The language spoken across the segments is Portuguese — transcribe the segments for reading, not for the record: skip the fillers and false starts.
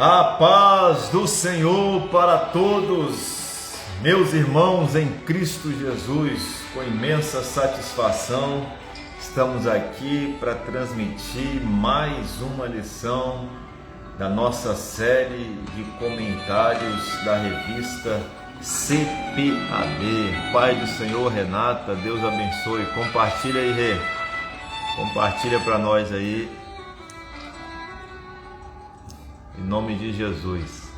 A paz do Senhor para todos, meus irmãos em Cristo Jesus. Com imensa satisfação, estamos aqui para transmitir mais uma lição da nossa série de comentários da revista CPAD. Pai do Senhor, Renata, Deus abençoe. Compartilha aí, Rê. Compartilha para nós aí. Em nome de Jesus.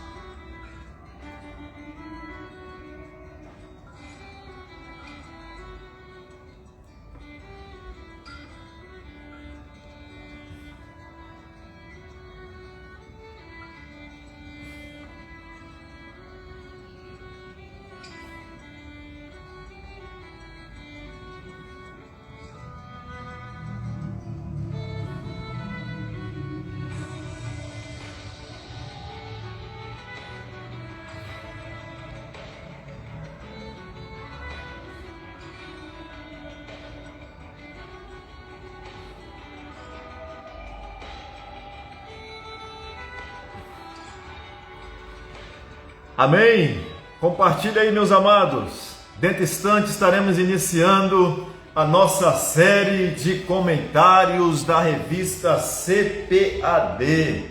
Amém? Compartilha aí, meus amados. Dentro de instantes estaremos iniciando a nossa série de comentários da revista CPAD.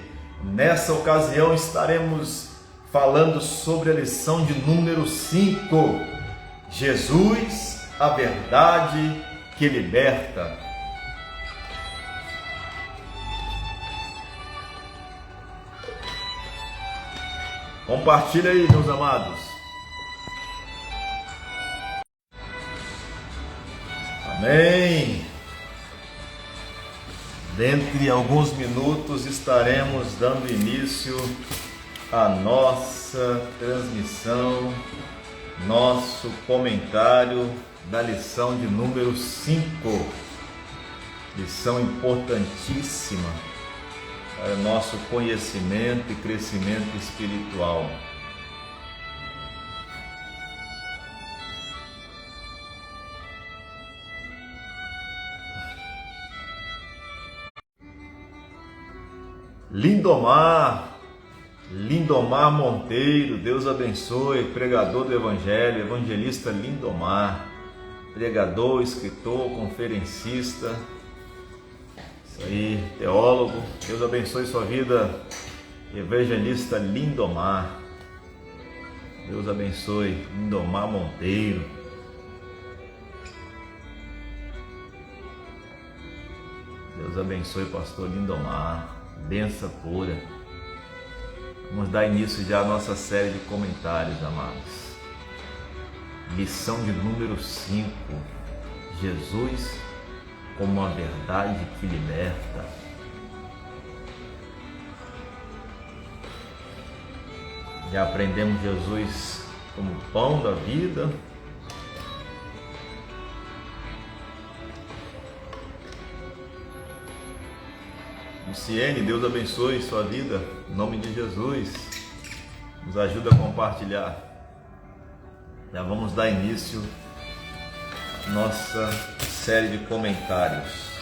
Nessa ocasião estaremos falando sobre a lição de número 5. Jesus, a verdade que liberta. Compartilha aí, meus amados. Amém. Dentro de alguns minutos estaremos dando início à nossa transmissão, nosso comentário da lição de número 5. Lição importantíssima para nosso conhecimento e crescimento espiritual. Lindomar Monteiro, Deus abençoe, pregador do Evangelho, evangelista Lindomar, pregador, escritor, conferencista. Isso aí, teólogo, Deus abençoe sua vida, evangelista Lindomar. Deus abençoe, Lindomar Monteiro. Deus abençoe, pastor Lindomar, benção pura. Vamos dar início já à nossa série de comentários, amados. Lição de número 5, Jesus como a verdade que liberta. Já aprendemos Jesus como pão da vida. Luciene, Deus abençoe sua vida, em nome de Jesus. Nos ajuda a compartilhar. Já vamos dar início à nossa série de comentários.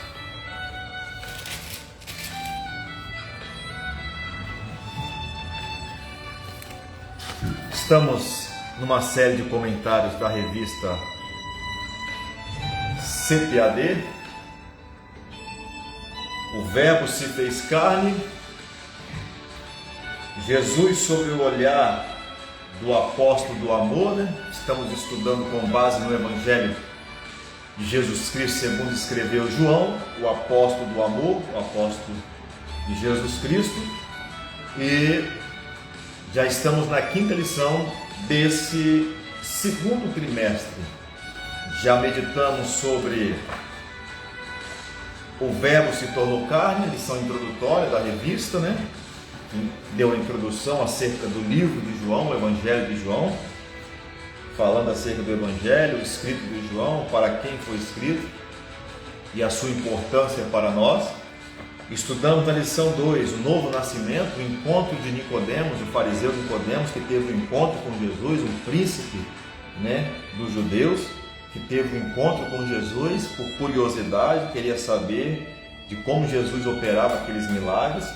Estamos numa série de comentários da revista CPAD. O Verbo se fez carne. Jesus sob o olhar do apóstolo do amor, Estamos estudando com base no Evangelho de Jesus Cristo, segundo escreveu João, o apóstolo do amor, o apóstolo de Jesus Cristo. E já estamos na 5ª lição desse segundo trimestre. Já meditamos sobre o Verbo se tornou carne, lição introdutória da revista, que deu a introdução acerca do livro de João, o Evangelho de João, falando acerca do Evangelho, o escrito de João, para quem foi escrito e a sua importância para nós. Estudamos na lição 2, o novo nascimento, o encontro de Nicodemos, o fariseu Nicodemos, que teve um encontro com Jesus, um príncipe dos judeus, que teve um encontro com Jesus por curiosidade, queria saber de como Jesus operava aqueles milagres.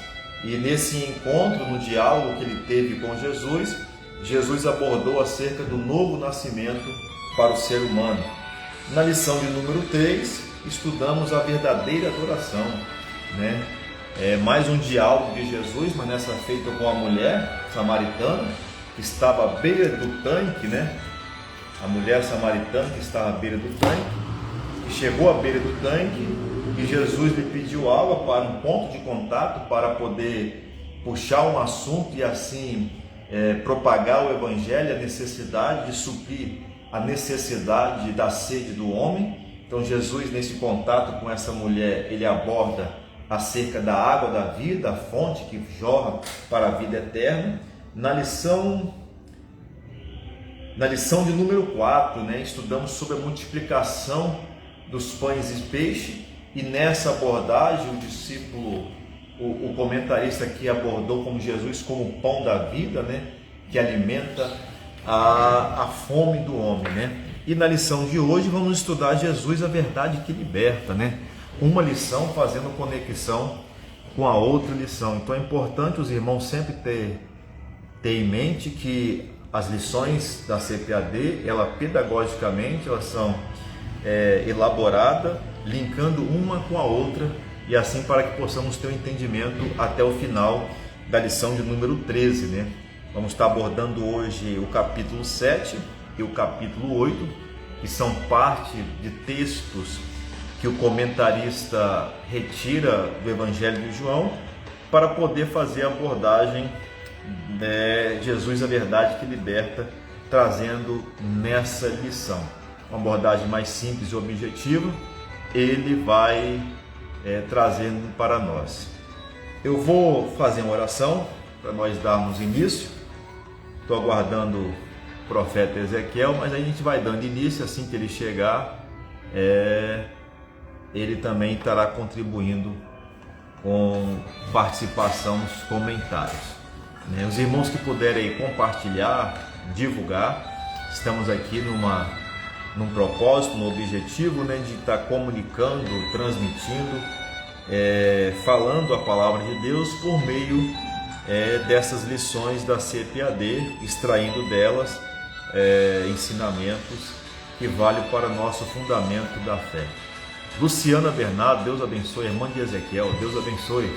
E nesse encontro, no diálogo que ele teve com Jesus, Jesus abordou acerca do novo nascimento para o ser humano. Na lição de número 3, estudamos a verdadeira adoração, né? Mais um diálogo de Jesus, mas nessa feita com a mulher samaritana, que estava à beira do tanque, né? A mulher samaritana que estava à beira do tanque, que chegou à beira do tanque e Jesus lhe pediu água para um ponto de contato para poder puxar um assunto e assim propagar o evangelho, a necessidade de suprir a necessidade da sede do homem. Então Jesus, nesse contato com essa mulher, ele aborda acerca da água da vida, a fonte que jorra para a vida eterna. Na lição de número 4, né, estudamos sobre a multiplicação dos pães e peixes, e nessa abordagem o discípulo, o comentarista aqui abordou como Jesus como o pão da vida, né, que alimenta a fome do homem, né? E na lição de hoje vamos estudar Jesus, a verdade que liberta, né? Uma lição fazendo conexão com a outra lição. Então é importante os irmãos sempre ter em mente que as lições da CPAD, pedagogicamente, elas são elaboradas, linkando uma com a outra, e assim para que possamos ter um entendimento até o final da lição de número 13, né? Vamos estar abordando hoje o capítulo 7 e o capítulo 8, que são parte de textos que o comentarista retira do Evangelho de João para poder fazer a abordagem de Jesus, a verdade que liberta, trazendo nessa lição uma abordagem mais simples e objetiva. Ele vai trazendo para nós. Eu vou fazer uma oração para nós darmos início. Estou aguardando o profeta Ezequiel, mas a gente vai dando início. Assim que ele chegar, ele também estará contribuindo com participação nos comentários. Os irmãos que puderem compartilhar, divulgar, estamos aqui num propósito, num objetivo, de estar comunicando, transmitindo, falando a palavra de Deus por meio dessas lições da CPAD, extraindo delas ensinamentos que valem para o nosso fundamento da fé. Luciana Bernardo, Deus abençoe. Irmã de Ezequiel, Deus abençoe.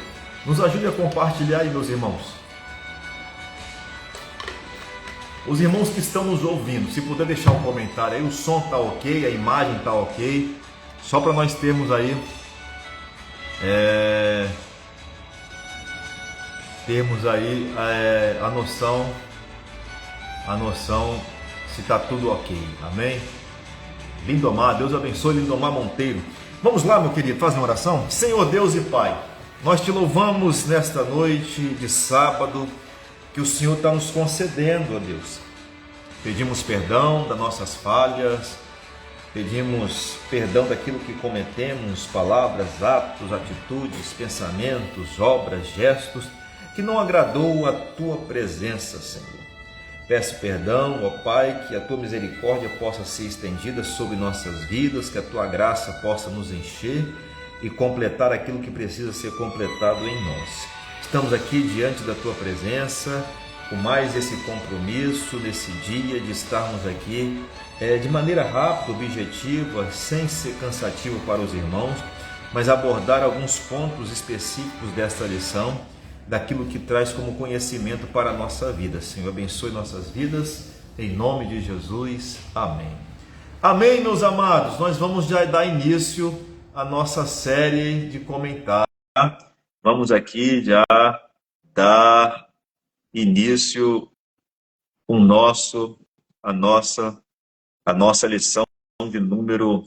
Nos ajude a compartilhar aí, meus irmãos. Os irmãos que estão nos ouvindo, se puder deixar um comentário aí, o som está ok, a imagem está ok, só para nós termos aí a noção se está tudo ok, amém? Lindomar, Deus abençoe. Lindomar Monteiro, vamos lá, meu querido, fazer uma oração. Senhor Deus e Pai, nós te louvamos nesta noite de sábado que o Senhor está nos concedendo, ó Deus. Pedimos perdão das nossas falhas, pedimos perdão daquilo que cometemos, palavras, atos, atitudes, pensamentos, obras, gestos, que não agradou a Tua presença, Senhor. Peço perdão, ó Pai, que a Tua misericórdia possa ser estendida sobre nossas vidas, que a Tua graça possa nos encher e completar aquilo que precisa ser completado em nós. Estamos aqui diante da Tua presença, com mais esse compromisso nesse dia de estarmos aqui de maneira rápida, objetiva, sem ser cansativo para os irmãos, mas abordar alguns pontos específicos desta lição, daquilo que traz como conhecimento para a nossa vida. Senhor, abençoe nossas vidas, em nome de Jesus, amém. Amém, meus amados. Nós vamos já dar início à nossa série de comentários. Vamos aqui já dar início com a nossa lição de número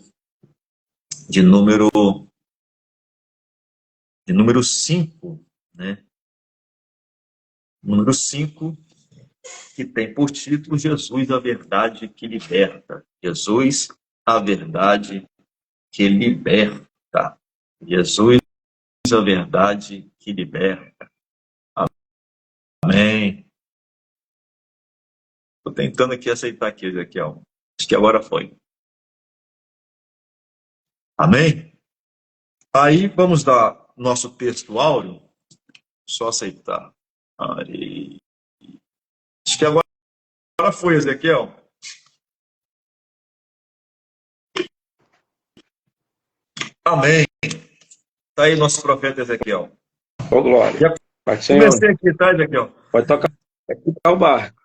5, né? Número 5, que tem por título Jesus, a verdade que liberta. Jesus, a verdade que liberta. Jesus, a verdade que liberta. Amém. Estou tentando aqui aceitar aqui, Ezequiel. Acho que agora foi. Amém? Aí vamos dar nosso texto áureo. Só aceitar. Aí. Acho que agora foi, Ezequiel. Amém. Está aí nosso profeta Ezequiel. Ô, glória. Já comecei aqui, tá, Ezequiel? Pode tocar o barco.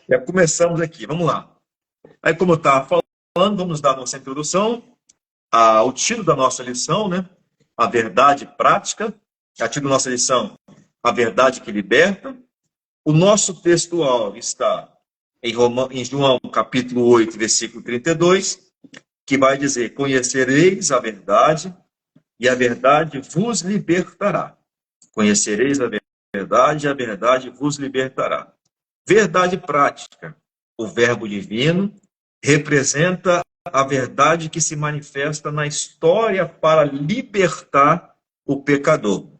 Já começamos aqui, vamos lá. Aí, como eu estava falando, vamos dar nossa introdução ao título da nossa lição, né? A verdade prática. A título da nossa lição, a verdade que liberta. O nosso textual está em João, capítulo 8, versículo 32, que vai dizer: conhecereis a verdade, e a verdade vos libertará. Conhecereis a verdade, e a verdade vos libertará. Verdade prática. O verbo divino representa a verdade que se manifesta na história para libertar o pecador.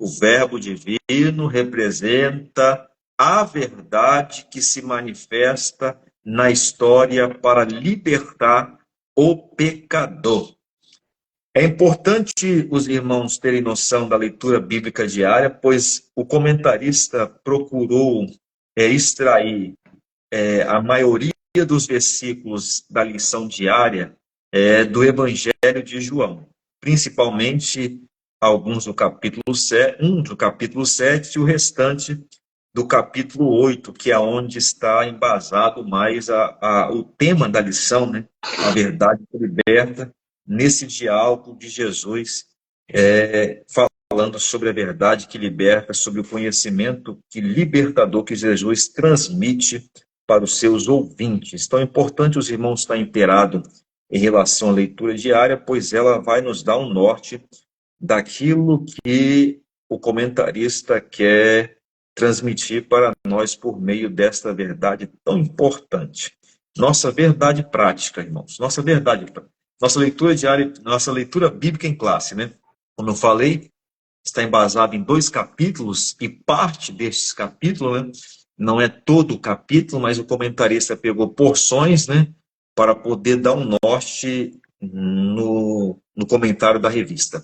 O verbo divino representa a verdade que se manifesta na história para libertar o pecador. É importante os irmãos terem noção da leitura bíblica diária, pois o comentarista procurou extrair a maioria dos versículos da lição diária do Evangelho de João, principalmente alguns do capítulo 7, do capítulo 7 e o restante do capítulo 8, que é onde está embasado mais o tema da lição, né? A verdade que liberta, nesse diálogo de Jesus, falando sobre a verdade que liberta, sobre o conhecimento que libertador que Jesus transmite para os seus ouvintes. Então é importante os irmãos estarem inteirados em relação à leitura diária, pois ela vai nos dar um norte daquilo que o comentarista quer transmitir para nós por meio desta verdade tão importante. Nossa verdade prática, irmãos. Nossa verdade, nossa leitura diária, nossa leitura bíblica em classe, né? Como eu falei, está embasado em 2 capítulos, e parte destes capítulos, né, não é todo o capítulo, mas o comentarista pegou porções, né, para poder dar um norte no comentário da revista.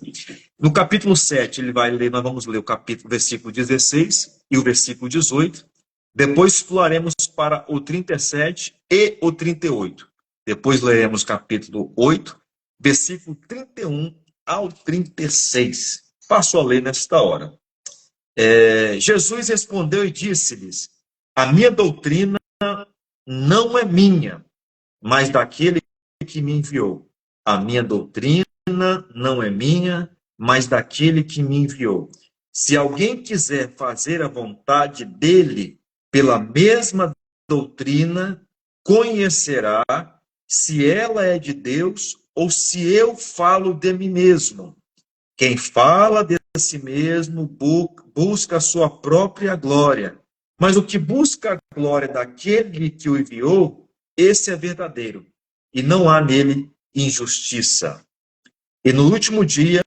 No capítulo 7, ele vai ler, nós vamos ler o versículo 16 e o versículo 18. Depois pularemos para o 37 e o 38. Depois leremos capítulo 8, versículo 31 ao 36. Passo a ler nesta hora. Jesus respondeu e disse-lhes: a minha doutrina não é minha, mas daquele que me enviou. A minha doutrina não é minha, mas daquele que me enviou. Se alguém quiser fazer a vontade dele, pela mesma doutrina, conhecerá se ela é de Deus ou se eu falo de mim mesmo. Quem fala de si mesmo busca a sua própria glória, mas o que busca a glória daquele que o enviou, esse é verdadeiro, e não há nele injustiça. E no último dia,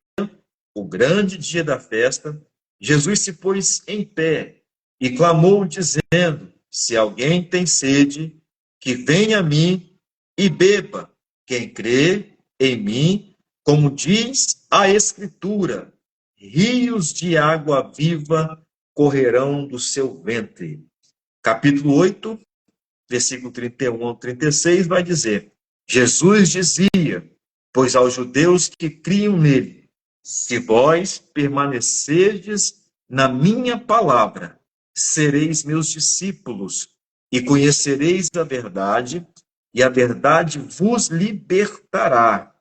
o grande dia da festa, Jesus se pôs em pé e clamou, dizendo: se alguém tem sede, que venha a mim e beba. Quem crê em mim, como diz a Escritura, rios de água viva correrão do seu ventre. Capítulo 8, versículo 31 ao 36, vai dizer: Jesus dizia, pois aos judeus que criam nele: se vós permanecerdes na minha palavra, sereis meus discípulos, e conhecereis a verdade, e a verdade vos libertará.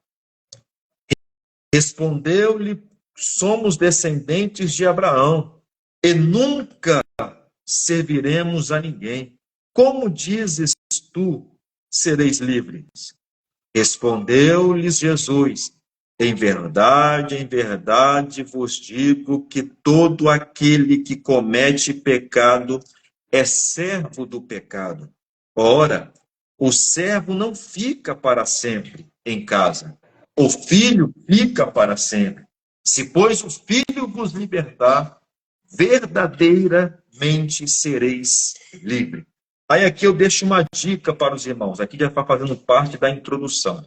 Respondeu-lhe: somos descendentes de Abraão, e nunca serviremos a ninguém. Como dizes tu, sereis livres? Respondeu-lhes Jesus: em verdade vos digo que todo aquele que comete pecado é servo do pecado. Ora, o servo não fica para sempre em casa, o filho fica para sempre. Se, pois, o filho vos libertar, verdadeiramente sereis livres. Aí aqui eu deixo uma dica para os irmãos, aqui já está fazendo parte da introdução.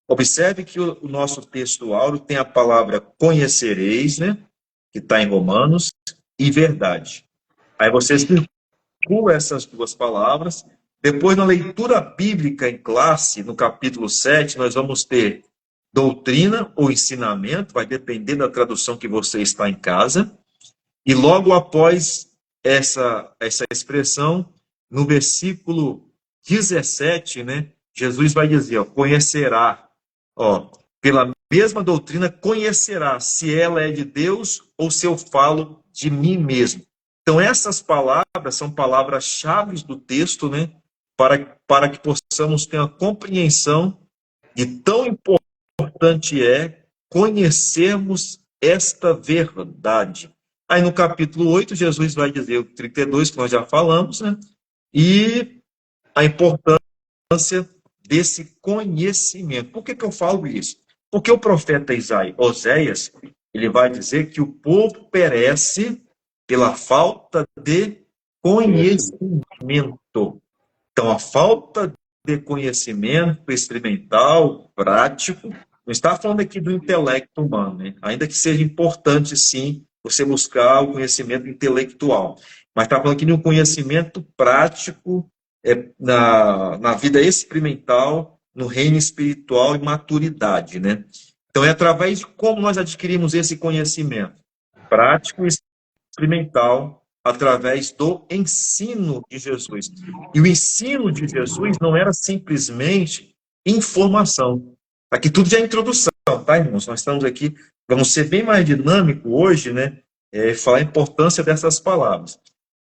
Observe que o nosso texto áureo tem a palavra conhecereis, né, que está em Romanos, e verdade. Aí você circula essas duas palavras. Depois, na leitura bíblica em classe, no capítulo 7, nós vamos ter doutrina ou ensinamento, vai depender da tradução que você está em casa. E logo após essa expressão, no versículo 17, né, Jesus vai dizer, ó, conhecerá, ó, pela mesma doutrina, conhecerá se ela é de Deus ou se eu falo de mim mesmo. Então, essas palavras são palavras-chave do texto, né, para que possamos ter a compreensão de tão importante é conhecermos esta verdade. Aí no capítulo 8, Jesus vai dizer o 32, que nós já falamos, né? E a importância desse conhecimento. Por que eu falo isso? Porque o profeta Oséias, ele vai dizer que o povo perece pela falta de conhecimento. Então, a falta de conhecimento experimental, prático, não está falando aqui do intelecto humano, né? Ainda que seja importante, sim, você buscar o conhecimento intelectual, mas está falando aqui de um conhecimento prático na vida experimental, no reino espiritual e maturidade, né? Então, é através de como nós adquirimos esse conhecimento prático e experimental, através do ensino de Jesus. E o ensino de Jesus não era simplesmente informação. Aqui tudo já é introdução, tá, irmãos? Nós estamos aqui, vamos ser bem mais dinâmico hoje, né? Falar a importância dessas palavras.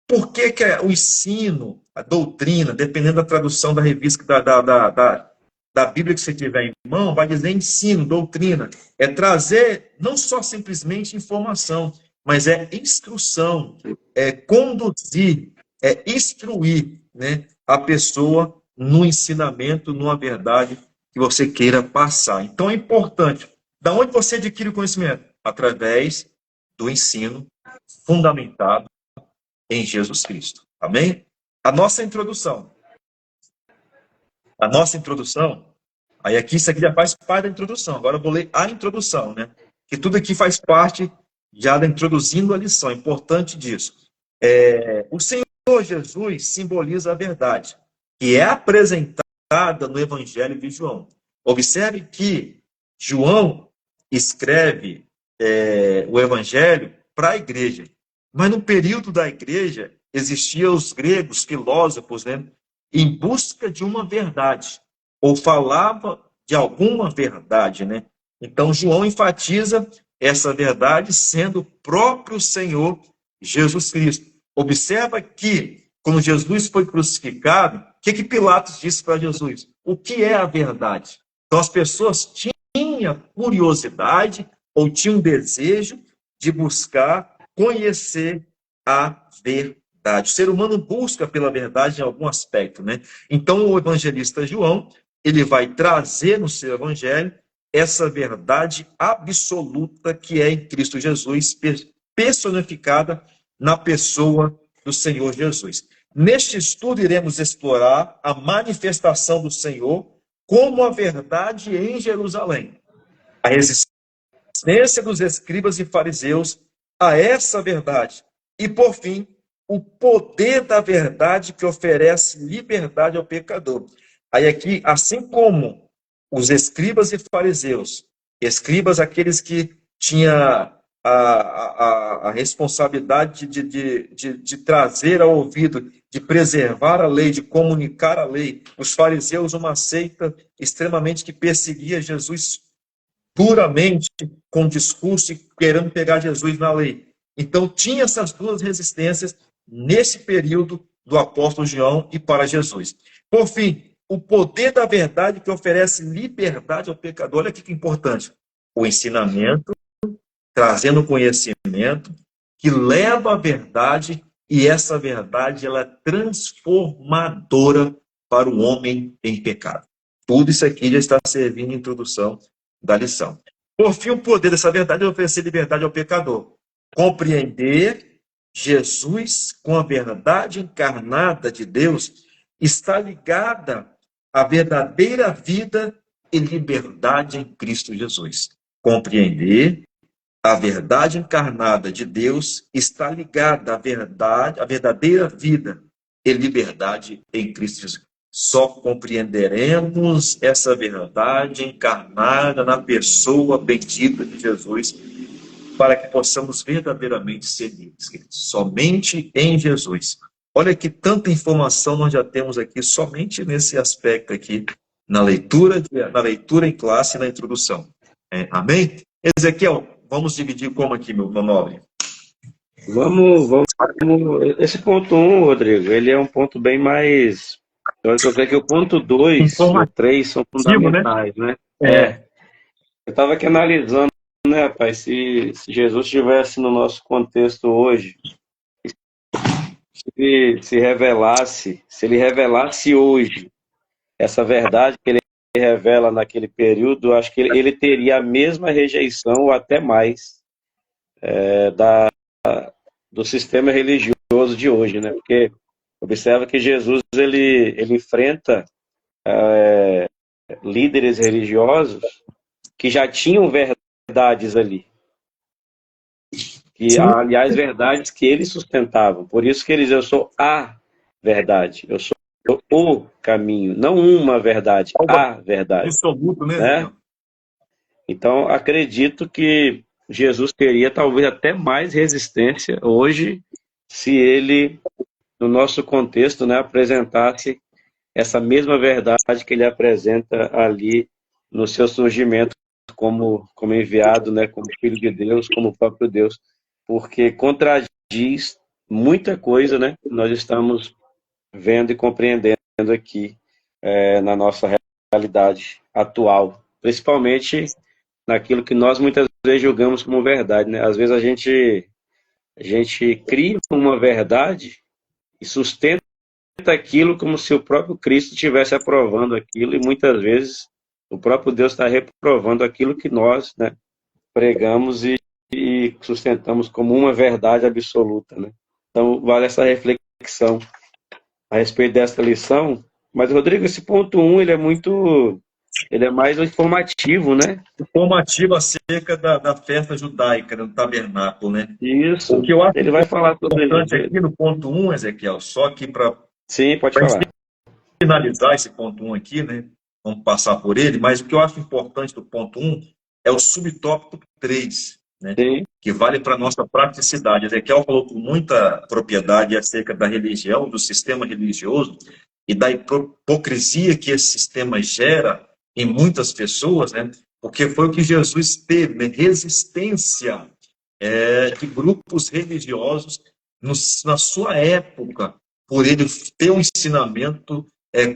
Por que o ensino, a doutrina, dependendo da tradução da revista, da Bíblia que você tiver em mão, vai dizer ensino, doutrina. É trazer não só simplesmente informação, mas é instrução, é conduzir, é instruir, né, a pessoa no ensinamento, numa verdade que você queira passar. Então é importante. Da onde você adquire o conhecimento? Através do ensino fundamentado em Jesus Cristo. Amém? A nossa introdução. Aí aqui, isso aqui já faz parte da introdução. Agora eu vou ler a introdução, né? Que tudo aqui faz parte já da introduzindo a lição. É importante disso. O Senhor Jesus simboliza a verdade, que é apresentada no Evangelho de João. Observe que João escreve o Evangelho para a igreja. Mas no período da igreja, existiam os gregos, filósofos, né, em busca de uma verdade, ou falava de alguma verdade, né? Então, João enfatiza essa verdade sendo o próprio Senhor Jesus Cristo. Observa que, quando Jesus foi crucificado, o que Pilatos disse para Jesus? O que é a verdade? Então, as pessoas tinham curiosidade ou tinham desejo de buscar conhecer a verdade. O ser humano busca pela verdade em algum aspecto, né? Então, o evangelista João, ele vai trazer no seu evangelho essa verdade absoluta que é em Cristo Jesus, personificada na pessoa do Senhor Jesus. Neste estudo, iremos explorar a manifestação do Senhor como a verdade em Jerusalém, a resistência dos escribas e fariseus a essa verdade e, por fim, o poder da verdade que oferece liberdade ao pecador. Aí aqui, assim como os escribas e fariseus, escribas aqueles que tinham a responsabilidade de trazer ao ouvido, de preservar a lei, de comunicar a lei. Os fariseus, uma seita extremamente que perseguia Jesus duramente, com discurso e querendo pegar Jesus na lei. Então, tinha essas duas resistências nesse período do apóstolo João e para Jesus. Por fim, o poder da verdade que oferece liberdade ao pecador. Olha que importante. O ensinamento, trazendo conhecimento, que leva à verdade, e essa verdade ela é transformadora para o homem em pecado. Tudo isso aqui já está servindo de introdução da lição. Por fim, o poder dessa verdade é oferecer liberdade ao pecador. Compreender Jesus com a verdade encarnada de Deus está ligada à verdadeira vida e liberdade em Cristo Jesus. Compreender A verdade encarnada de Deus está ligada à verdadeira vida e liberdade em Cristo Jesus. Só compreenderemos essa verdade encarnada na pessoa bendita de Jesus para que possamos verdadeiramente ser livres, queridos. Somente em Jesus. Olha que tanta informação nós já temos aqui, somente nesse aspecto aqui, na leitura em classe e na introdução. Amém? Ezequiel, vamos dividir como aqui, meu nobre? Vamos. Esse ponto 1, Rodrigo, ele é um ponto bem mais. Eu sei que o ponto 2 e o 3 são fundamentais, né? Eu estava aqui analisando, né, rapaz, se Jesus estivesse no nosso contexto hoje, se ele revelasse hoje essa verdade que ele revela naquele período, eu acho que ele teria a mesma rejeição ou até mais do sistema religioso de hoje, né? Porque observa que Jesus ele enfrenta líderes religiosos que já tinham verdades ali, que aliás verdades que eles sustentavam. Por isso que eles dizem, eu sou a verdade, eu sou o caminho, não uma verdade, a verdade. Absoluto, né? Então acredito que Jesus teria talvez até mais resistência hoje se ele, no nosso contexto, né, apresentasse essa mesma verdade que ele apresenta ali no seu surgimento como enviado, né, como filho de Deus, como o próprio Deus, porque contradiz muita coisa, né, que nós estamos vendo e compreendendo aqui na nossa realidade atual, principalmente naquilo que nós muitas vezes julgamos como verdade, né? Às vezes a gente cria uma verdade e sustenta aquilo como se o próprio Cristo estivesse aprovando aquilo, e muitas vezes o próprio Deus está reprovando aquilo que nós, né, pregamos e sustentamos como uma verdade absoluta, né? Então vale essa reflexão a respeito dessa lição. Mas, Rodrigo, esse ponto 1, ele é mais informativo, né? Informativo acerca da festa judaica, do tabernáculo, né? Isso. O que eu acho ele vai falar sobre importante aqui no ponto 1, Ezequiel, só que para Sim, pode falar. Finalizar esse ponto 1 aqui, né? Vamos passar por ele, mas o que eu acho importante do ponto 1 é o subtópico 3, né? Sim. Que vale para a nossa praticidade. Ezequiel falou com muita propriedade acerca da religião, do sistema religioso e da hipocrisia que esse sistema gera em muitas pessoas, né? Porque foi o que Jesus teve, né? Resistência de grupos religiosos na sua época, por ele ter um ensinamento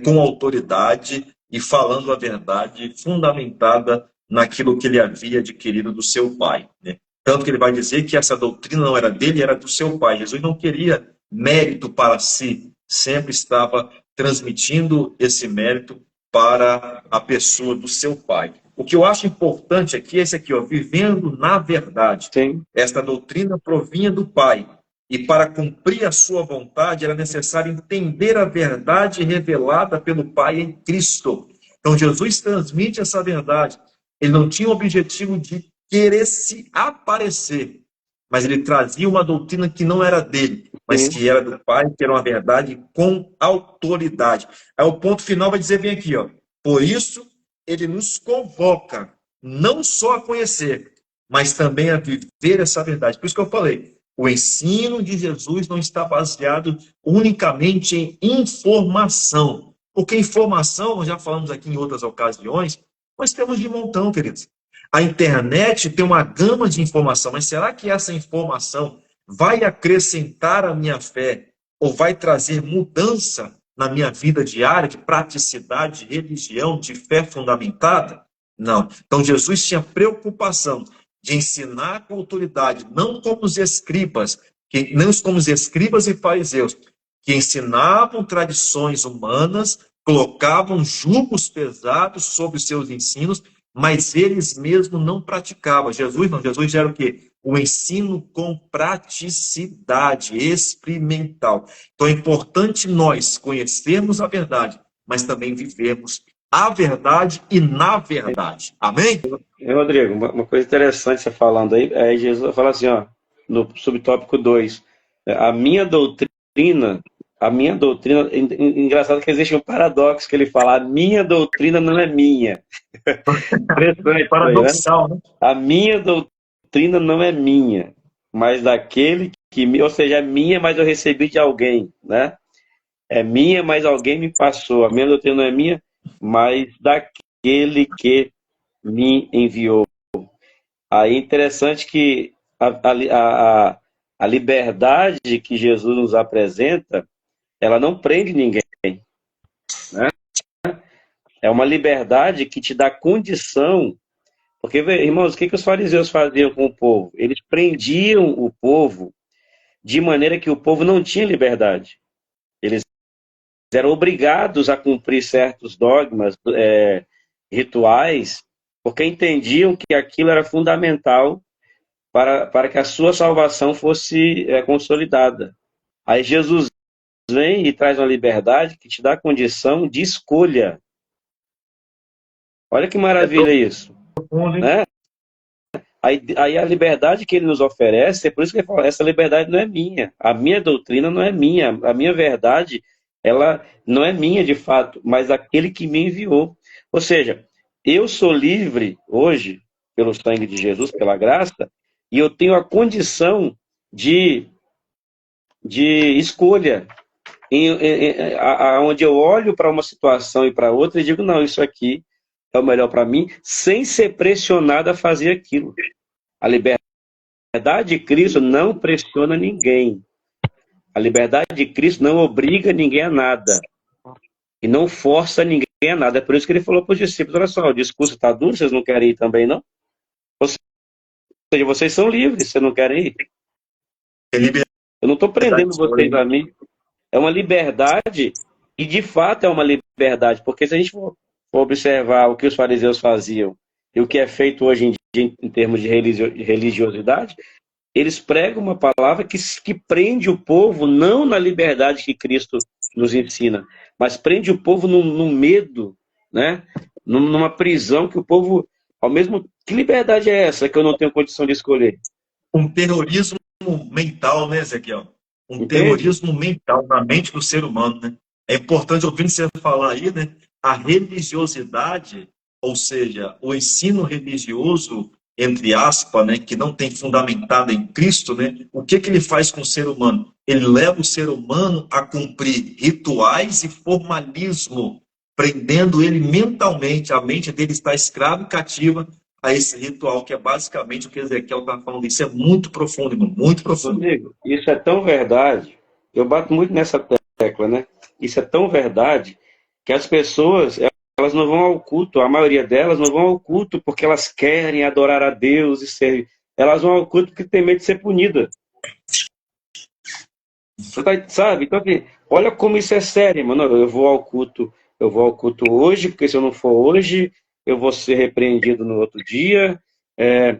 com autoridade e falando a verdade fundamentada naquilo que ele havia adquirido do seu pai, né? Tanto que ele vai dizer que essa doutrina não era dele, era do seu pai. Jesus não queria mérito para si, sempre estava transmitindo esse mérito para a pessoa do seu pai. O que eu acho importante aqui é esse aqui, ó, vivendo na verdade. Sim. Esta doutrina provinha do pai, e para cumprir a sua vontade era necessário entender a verdade revelada pelo Pai em Cristo. Então Jesus transmite essa verdade. Ele não tinha o objetivo de querer se aparecer, mas ele trazia uma doutrina que não era dele, mas que era do Pai, que era uma verdade com autoridade. Aí o ponto final vai dizer bem aqui, ó. Por isso ele nos convoca não só a conhecer, mas também a viver essa verdade. Por isso que eu falei, o ensino de Jesus não está baseado unicamente em informação. Porque informação, nós já falamos aqui em outras ocasiões, nós temos de montão, queridos. A internet tem uma gama de informação, mas será que essa informação vai acrescentar a minha fé ou vai trazer mudança na minha vida diária, de praticidade, de religião, de fé fundamentada? Não. Então Jesus tinha preocupação de ensinar com autoridade, não como os escribas, não como os escribas e fariseus, que ensinavam tradições humanas, colocavam julgos pesados sobre os seus ensinos, mas eles mesmos não praticavam. Jesus não, Jesus era o quê? O ensino com praticidade experimental. Então é importante nós conhecermos a verdade, mas também vivermos a verdade e na verdade. Amém? Rodrigo, uma coisa interessante você falando aí Jesus fala assim, ó, no subtópico 2, a minha doutrina, engraçado que existe um paradoxo que ele fala, a minha doutrina não é minha. Interessante isso aí, né? Paradoxal, né? A minha doutrina não é minha, mas daquele que me, ou seja, é minha, mas eu recebi de alguém, né? É minha, mas alguém me passou. A minha doutrina não é minha, mas daquele que me enviou. Aí é interessante que a liberdade que Jesus nos apresenta, ela não prende ninguém, né? É uma liberdade que te dá condição, porque, irmãos, o que os fariseus faziam com o povo? Eles prendiam o povo de maneira que o povo não tinha liberdade. Eles eram obrigados a cumprir certos dogmas, rituais, porque entendiam que aquilo era fundamental para que a sua salvação fosse consolidada. Aí Jesus vem e traz uma liberdade que te dá condição de escolha. Olha que maravilha isso. Né? Aí a liberdade que ele nos oferece, é por isso que ele fala, essa liberdade não é minha, a minha doutrina não é minha, a minha verdade, ela não é minha de fato, mas aquele que me enviou. Ou seja, eu sou livre hoje, pelo sangue de Jesus, pela graça, e eu tenho a condição de escolha, onde eu olho para uma situação e para outra e digo, não, isso aqui é o melhor para mim, sem ser pressionado a fazer aquilo. A liberdade de Cristo não pressiona ninguém. A liberdade de Cristo não obriga ninguém a nada. E não força ninguém a nada. É por isso que ele falou para os discípulos, olha só, o discurso está duro, vocês não querem ir também, não? Ou seja, vocês são livres, vocês não querem ir? Eu não estou prendendo vocês a mim. É uma liberdade, e de fato é uma liberdade, porque se a gente for observar o que os fariseus faziam e o que é feito hoje em dia em termos de religiosidade, eles pregam uma palavra que prende o povo não na liberdade que Cristo nos ensina, mas prende o povo num medo, né? Numa prisão que o povo, ao mesmo... Que liberdade é essa que eu não tenho condição de escolher? Um terrorismo mental, né, Ezequiel? Um Entende? terrorismo mental na mente do ser humano, né? É importante, ouvindo você falar aí, né? A religiosidade, ou seja, o ensino religioso, entre aspas, né, que não tem fundamentado em Cristo, né? O que ele faz com o ser humano? Ele leva o ser humano a cumprir rituais e formalismo, prendendo ele mentalmente, a mente dele está escrava e cativa a esse ritual, que é basicamente o que Ezequiel está falando. Isso é muito profundo, irmão, muito profundo. Rodrigo, isso é tão verdade, eu bato muito nessa tecla, né? Isso é tão verdade que as pessoas, elas não vão ao culto, a maioria delas não vão ao culto porque elas querem adorar a Deus e servir. Elas vão ao culto porque tem medo de ser punida. Você sabe? Então, assim, olha como isso é sério, mano. Eu vou ao culto hoje, porque se eu não for hoje, eu vou ser repreendido no outro dia.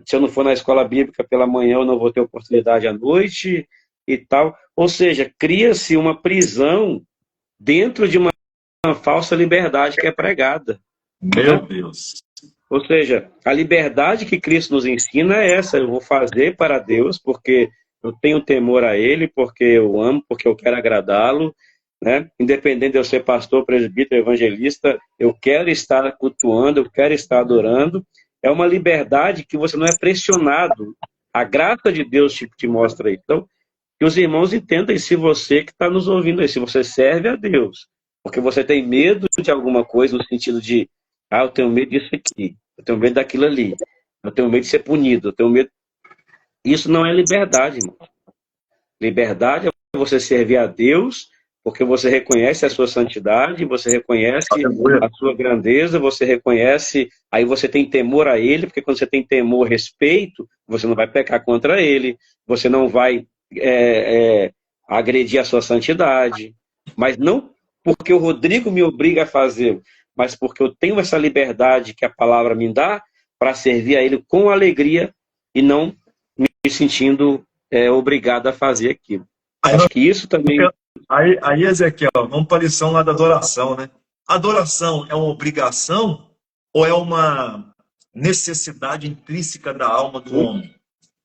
Se eu não for na escola bíblica pela manhã, eu não vou ter oportunidade à noite e tal. Ou seja, cria-se uma prisão dentro de uma falsa liberdade que é pregada. Meu Deus. Ou seja, a liberdade que Cristo nos ensina é essa. Eu vou fazer para Deus porque eu tenho temor a Ele, porque eu amo, porque eu quero agradá-lo, né? Independente de eu ser pastor, presbítero, evangelista, eu quero estar cultuando, eu quero estar adorando. É uma liberdade que você não é pressionado. A graça de Deus te mostra isso. Então, que os irmãos entendam, e se você que está nos ouvindo aí, se você serve a Deus, porque você tem medo de alguma coisa, no sentido de, eu tenho medo disso aqui, eu tenho medo daquilo ali, eu tenho medo de ser punido, eu tenho medo... Isso não é liberdade, irmão. Liberdade é você servir a Deus, porque você reconhece a sua santidade, você reconhece a sua grandeza, você reconhece, aí você tem temor a Ele, porque quando você tem temor, respeito, você não vai pecar contra Ele, você não vai agredir a sua santidade, mas não porque o Rodrigo me obriga a fazer, mas porque eu tenho essa liberdade que a palavra me dá para servir a Ele com alegria e não me sentindo obrigado a fazer aquilo. Acho que isso também... Aí, Ezequiel, vamos para a lição lá da adoração, né? Adoração é uma obrigação ou é uma necessidade intrínseca da alma do homem?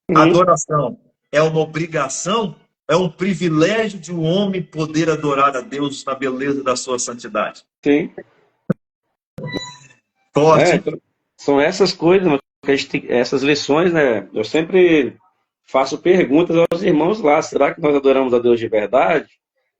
Uhum. Adoração é uma obrigação, é um privilégio de um homem poder adorar a Deus na beleza da sua santidade. Sim. Forte. Então, são essas coisas, mano, que a gente tem, essas lições, né? Eu sempre faço perguntas aos irmãos lá. Será que nós adoramos a Deus de verdade?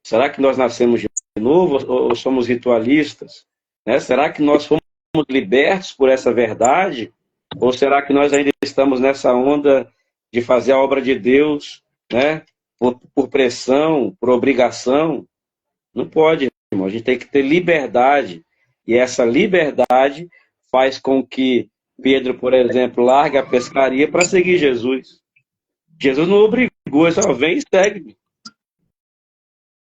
Será que nós nascemos de novo ou somos ritualistas? Né? Será que nós fomos libertos por essa verdade? Ou será que nós ainda estamos nessa onda de fazer a obra de Deus, né? Por pressão, por obrigação? Não pode, irmão. A gente tem que ter liberdade. E essa liberdade faz com que Pedro, por exemplo, largue a pescaria para seguir Jesus. Jesus não obrigou, ele só vem e segue.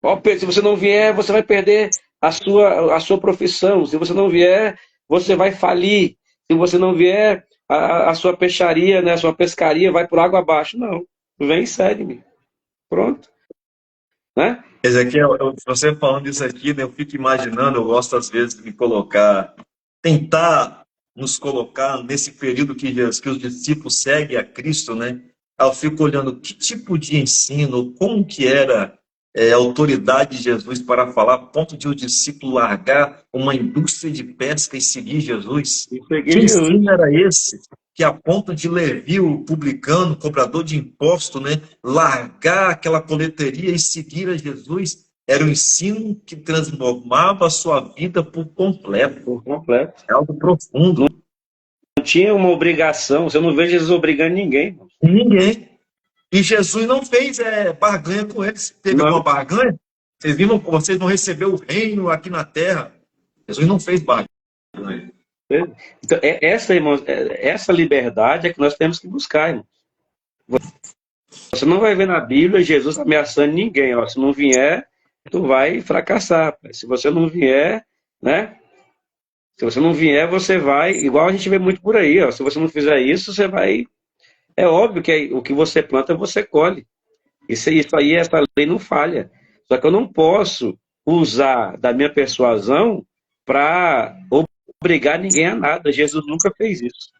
Ó, Pedro, se você não vier, você vai perder a sua profissão. Se você não vier, você vai falir. Se você não vier, a sua peixaria, né, a sua pescaria vai por água abaixo. Não. Vem e segue-me. Pronto. Né? Ezequiel, você falando isso aqui, né, eu fico imaginando, eu gosto às vezes de me colocar, tentar nos colocar nesse período que os discípulos seguem a Cristo, né? Aí eu fico olhando que tipo de ensino, como que era a autoridade de Jesus para falar, a ponto de o discípulo largar uma indústria de pesca e seguir Jesus. E Que seguir Jesus. ensino era esse? Que a ponto de Levi, o publicano, cobrador de imposto, né, largar aquela coleteria e seguir a Jesus, era o ensino que transformava a sua vida por completo. Por completo. É algo profundo. Não tinha uma obrigação. Você não vê Jesus obrigando ninguém. Irmão. Ninguém. E Jesus não fez barganha com eles. Teve Não. alguma barganha? Vocês vão receber o reino aqui na terra. Jesus não fez barganha. Então, essa, irmãos, essa liberdade é que nós temos que buscar, irmão. Você não vai ver na Bíblia Jesus ameaçando ninguém. Ó, se não vier, tu vai fracassar. Se você não vier, né? Se você não vier, você vai. Igual a gente vê muito por aí. Ó, se você não fizer isso, você vai. É óbvio que o que você planta, você colhe. Isso aí, essa lei não falha. Só que eu não posso usar da minha persuasão para obrigar ninguém a nada. Jesus nunca fez isso.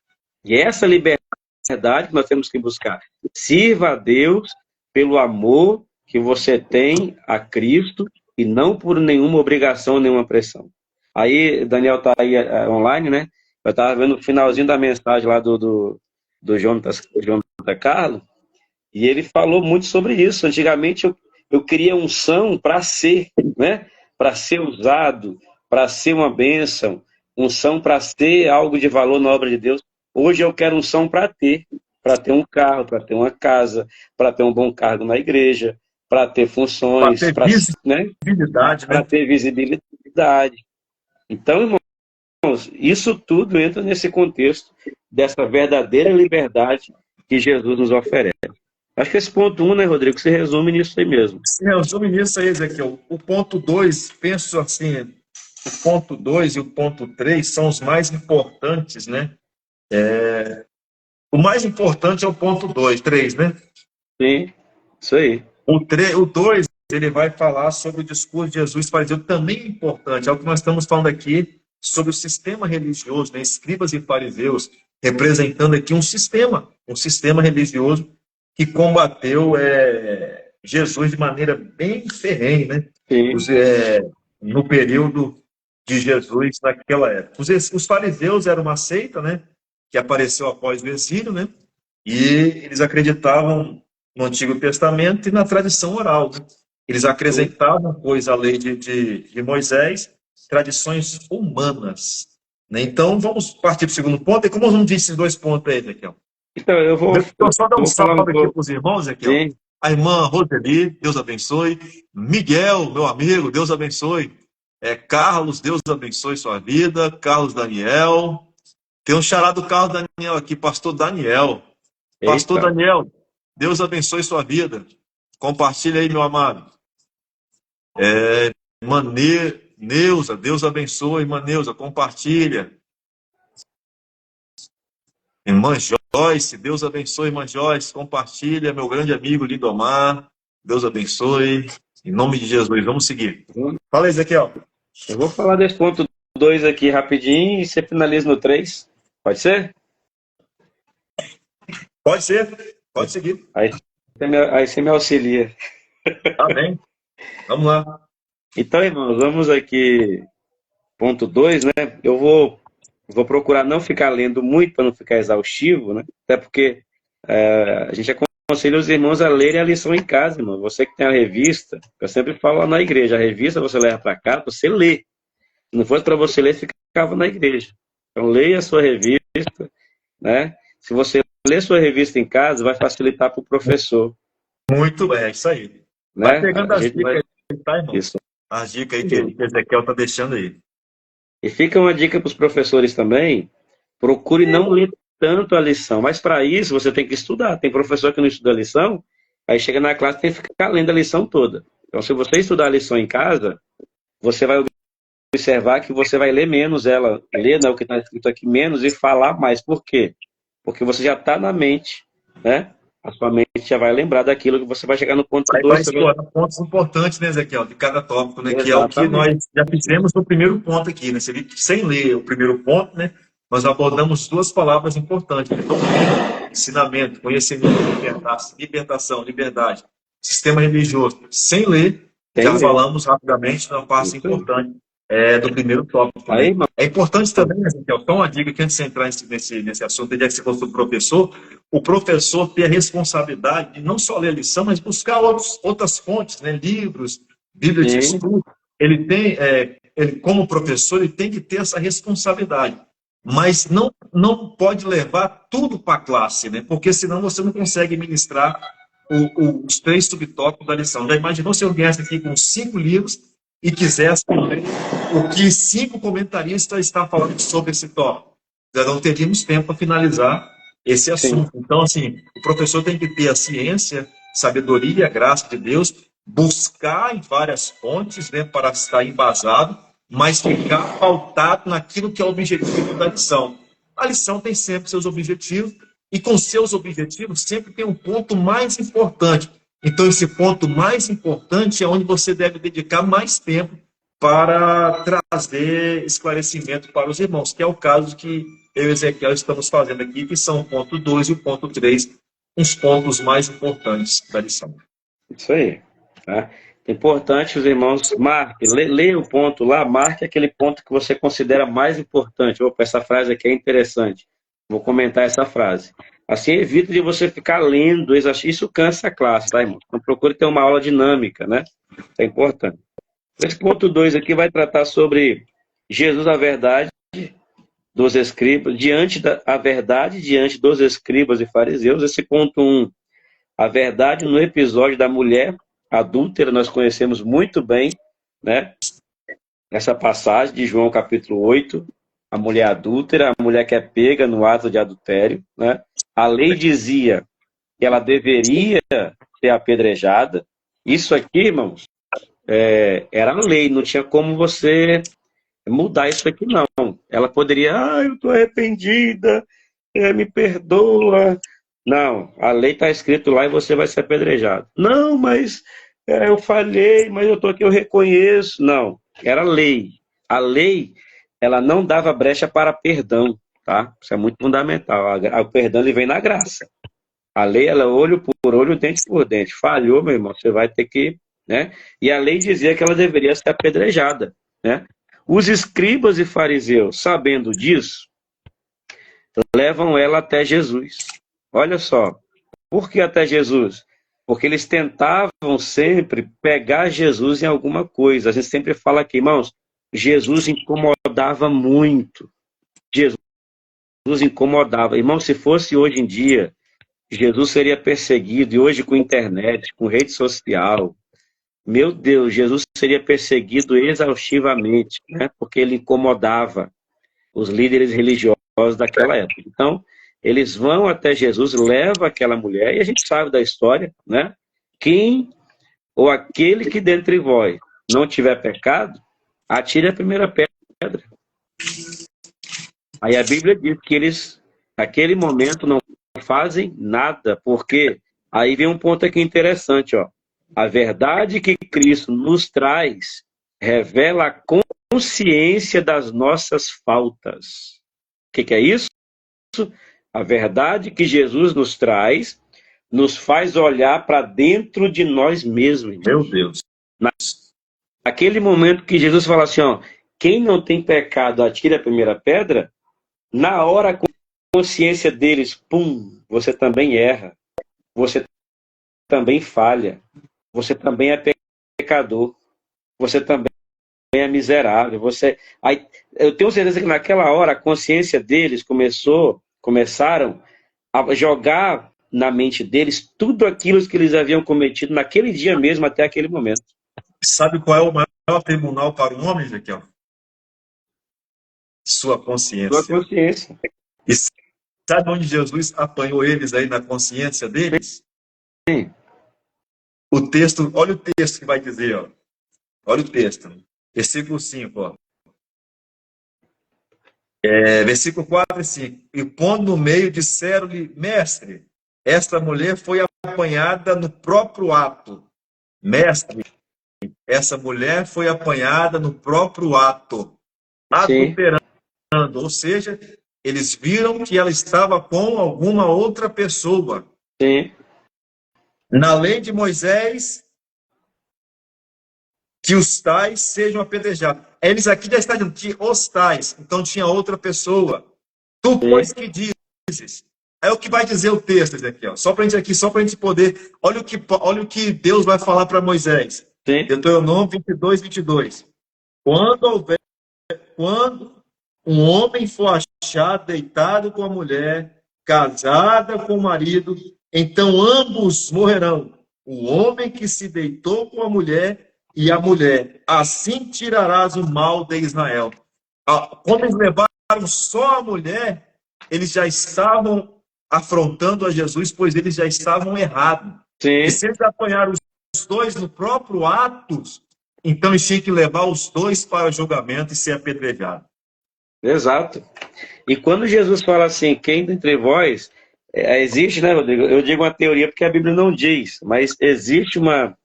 E essa liberdade que nós temos que buscar. Sirva a Deus pelo amor que você tem a Cristo e não por nenhuma obrigação, nenhuma pressão. Aí, Daniel está aí online, né? Eu estava vendo o finalzinho da mensagem lá do Jonathan Carlos, e ele falou muito sobre isso. Antigamente eu queria unção para ser, né? Para ser usado, para ser uma bênção, unção para ser algo de valor na obra de Deus. Hoje eu quero unção para ter um carro, para ter uma casa, para ter um bom cargo na igreja, para ter funções, Para ter visibilidade, para né? ter visibilidade. Então, irmãos, isso tudo entra nesse contexto dessa verdadeira liberdade que Jesus nos oferece. Acho que esse ponto 1, né, Rodrigo, se resume nisso aí mesmo. Se resume nisso aí, Ezequiel. O ponto 2, penso assim, o ponto 2 e o ponto 3 são os mais importantes, né? O mais importante é o ponto 2, 3, né? Sim, isso aí. O 2, ele vai falar sobre o discurso de Jesus fariseu, também é importante. É o que nós estamos falando aqui sobre o sistema religioso, né? Escribas e fariseus, representando aqui um sistema religioso que combateu Jesus de maneira bem ferrenha, né? No período de Jesus naquela época. Os fariseus eram uma seita, né? Que apareceu após o exílio, né? E eles acreditavam no Antigo Testamento e na tradição oral, né? Eles acrescentavam coisa à lei de Moisés, tradições humanas, né? Então, vamos partir para o segundo ponto. E como nós vamos dizer esses 2 pontos aí, Ezequiel? Então, eu vou só dar um falar salve aqui pouco. para os irmãos, Ezequiel. Sim. A irmã Roseli, Deus abençoe. Miguel, meu amigo, Deus abençoe. Carlos, Deus abençoe sua vida. Carlos Daniel. Tem um xará do Carlos Daniel aqui, pastor Daniel. Pastor Eita. Daniel, Deus abençoe sua vida. Compartilha aí, meu amado. Irmã Neuza, Deus abençoe, irmã Neuza, compartilha. Irmã Joyce, Deus abençoe, irmã Joyce, compartilha. Meu grande amigo Lindomar, Deus abençoe. Em nome de Jesus, vamos seguir. Fala aí, Ezequiel. Eu vou falar desse ponto 2 aqui rapidinho e você finaliza no 3. Pode ser? Pode ser, pode seguir. Aí você me auxilia. Tá bem, vamos lá. Então, irmãos, vamos aqui. Ponto 2, né? Eu vou procurar não ficar lendo muito para não ficar exaustivo, né? Até porque a gente aconselha os irmãos a lerem a lição em casa, irmão. Você que tem a revista, eu sempre falo lá na igreja, a revista você leva para casa, você lê. Se não fosse para você ler, ficava na igreja. Então, leia a sua revista, né? Se você ler sua revista em casa, vai facilitar para o professor, Muito bem, é isso aí. Vai né? pegando A as gente vai... dicas aí, tá, irmão? Isso. As dicas aí que Ezequiel tá deixando aí. E fica uma dica para os professores também, procure não ler tanto a lição, mas para isso você tem que estudar. Tem professor que não estuda a lição, aí chega na classe e tem que ficar lendo a lição toda. Então, se você estudar a lição em casa, você vai observar que você vai ler menos ela, ler, né, o que está escrito aqui menos e falar mais. Por quê? Porque você já está na mente, né? A sua mente já vai lembrar daquilo que você vai chegar no ponto Aí 2. vai explorar pontos importantes, né, Ezequiel, de cada tópico, né? Que é o que Exatamente. nós já fizemos no primeiro ponto aqui, né? Você viu que sem ler o primeiro ponto, né? Nós abordamos duas palavras importantes: né? Doutrina, ensinamento, conhecimento, libertação, liberdade, sistema religioso. Sem ler, Tem já ler. falamos rapidamente de uma parte Isso aí. importante do primeiro tópico, Aí, né? irmão, É importante também, né, Ezequiel, só uma dica que antes de entrar nesse assunto, já que você fosse o professor ter a responsabilidade de não só ler a lição, mas buscar outras fontes, né? Livros, Bíblia de sim, estudo. Ele, como professor, ele tem que ter essa responsabilidade. Mas não pode levar tudo para a classe, né? Porque senão você não consegue ministrar os 3 subtópicos da lição. Já imaginou se eu viesse aqui com 5 livros e quisesse ler o que 5 comentaristas estão falando sobre esse tópico? Já não teríamos tempo para finalizar esse sim. assunto. Então, assim, o professor tem que ter a ciência, sabedoria, a graça de Deus, buscar em várias fontes, né, para estar embasado, mas ficar pautado naquilo que é o objetivo da lição. A lição tem sempre seus objetivos, e com seus objetivos sempre tem um ponto mais importante. Então, esse ponto mais importante é onde você deve dedicar mais tempo para trazer esclarecimento para os irmãos, que é o caso que eu e Ezequiel estamos fazendo aqui, que são o ponto 2 e o ponto 3, os pontos mais importantes da lição. Isso aí. Tá? É importante os irmãos marquem, leia o ponto lá, marque aquele ponto que você considera mais importante. Opa, essa frase aqui é interessante. Vou comentar essa frase. Assim evita de você ficar lendo, isso cansa a classe, tá, irmão? Então procure ter uma aula dinâmica, né? Isso é importante. Esse ponto 2 aqui vai tratar sobre Jesus, a verdade dos escribas, a verdade diante dos escribas e fariseus. Esse ponto 1, a verdade no episódio da mulher adúltera, nós conhecemos muito bem, né? Essa passagem de João capítulo 8, a mulher adúltera, a mulher que é pega no ato de adultério, né? A lei dizia que ela deveria ser apedrejada. Isso aqui, irmãos, era a lei, não tinha como você mudar isso aqui, não. Ela poderia, eu estou arrependida, me perdoa. Não, a lei está escrito lá e você vai ser apedrejado. Não, mas eu falhei, mas eu estou aqui, eu reconheço. Não, era lei. A lei, ela não dava brecha para perdão, tá? Isso é muito fundamental. O perdão, ele vem na graça. A lei, ela é olho por olho, dente por dente. Falhou, meu irmão, você vai ter que, né? E a lei dizia que ela deveria ser apedrejada, né? Os escribas e fariseus, sabendo disso, levam ela até Jesus. Olha só, por que até Jesus? Porque eles tentavam sempre pegar Jesus em alguma coisa. A gente sempre fala aqui, irmãos, Jesus incomodava muito. Jesus incomodava. Irmão, se fosse hoje em dia, Jesus seria perseguido, e hoje com internet, com rede social, meu Deus, Jesus seria perseguido exaustivamente, né? Porque ele incomodava os líderes religiosos daquela época. Então, eles vão até Jesus, levam aquela mulher, e a gente sabe da história, né? Quem ou aquele que dentre vós não tiver pecado, atire a primeira pedra. Aí a Bíblia diz que eles, naquele momento, não fazem nada, porque aí vem um ponto aqui interessante, ó. A verdade que Cristo nos traz revela a consciência das nossas faltas. O que é isso? A verdade que Jesus nos traz nos faz olhar para dentro de nós mesmos. Meu Deus. Naquele momento que Jesus fala assim, ó, quem não tem pecado, atire a primeira pedra, na hora a consciência deles, pum, você também erra, você também falha, você também é pecador, você também é miserável, você... Aí, eu tenho certeza que naquela hora a consciência deles começaram a jogar na mente deles tudo aquilo que eles haviam cometido naquele dia mesmo até aquele momento. Sabe qual é o maior tribunal para o homem, Ezequiel? Sua consciência. Sua consciência. E sabe onde Jesus apanhou eles aí na consciência deles? Sim. O texto, olha o texto que vai dizer, ó. Olha o texto. Versículo 5, ó. Versículo 4 e 5. E pondo no meio, disseram-lhe, mestre, esta mulher foi apanhada no próprio ato. Mestre, essa mulher foi apanhada no próprio ato, adulterando. Ou seja, eles viram que ela estava com alguma outra pessoa. Sim. Na lei de Moisés, que os tais sejam apedrejados. Eles aqui já estão dizendo que os tais, então tinha outra pessoa. Tu, pois, que dizes? É o que vai dizer o texto, Ezequiel. Só para a gente poder... Olha o que Deus vai falar para Moisés. Sim. Deuteronômio 22. Quando um homem for achado deitado com a mulher, casada com o marido, então ambos morrerão. O homem que se deitou com a mulher e a mulher. Assim tirarás o mal de Israel. Quando eles levaram só a mulher, eles já estavam afrontando a Jesus, pois eles já estavam errados. Sim. E se eles apanharam os dois no próprio Atos, então eles tinham que levar os dois para o julgamento e ser apedrejados. Exato. E quando Jesus fala assim, quem dentre vós, existe, né, Rodrigo? Eu digo uma teoria porque a Bíblia não diz, mas existe uma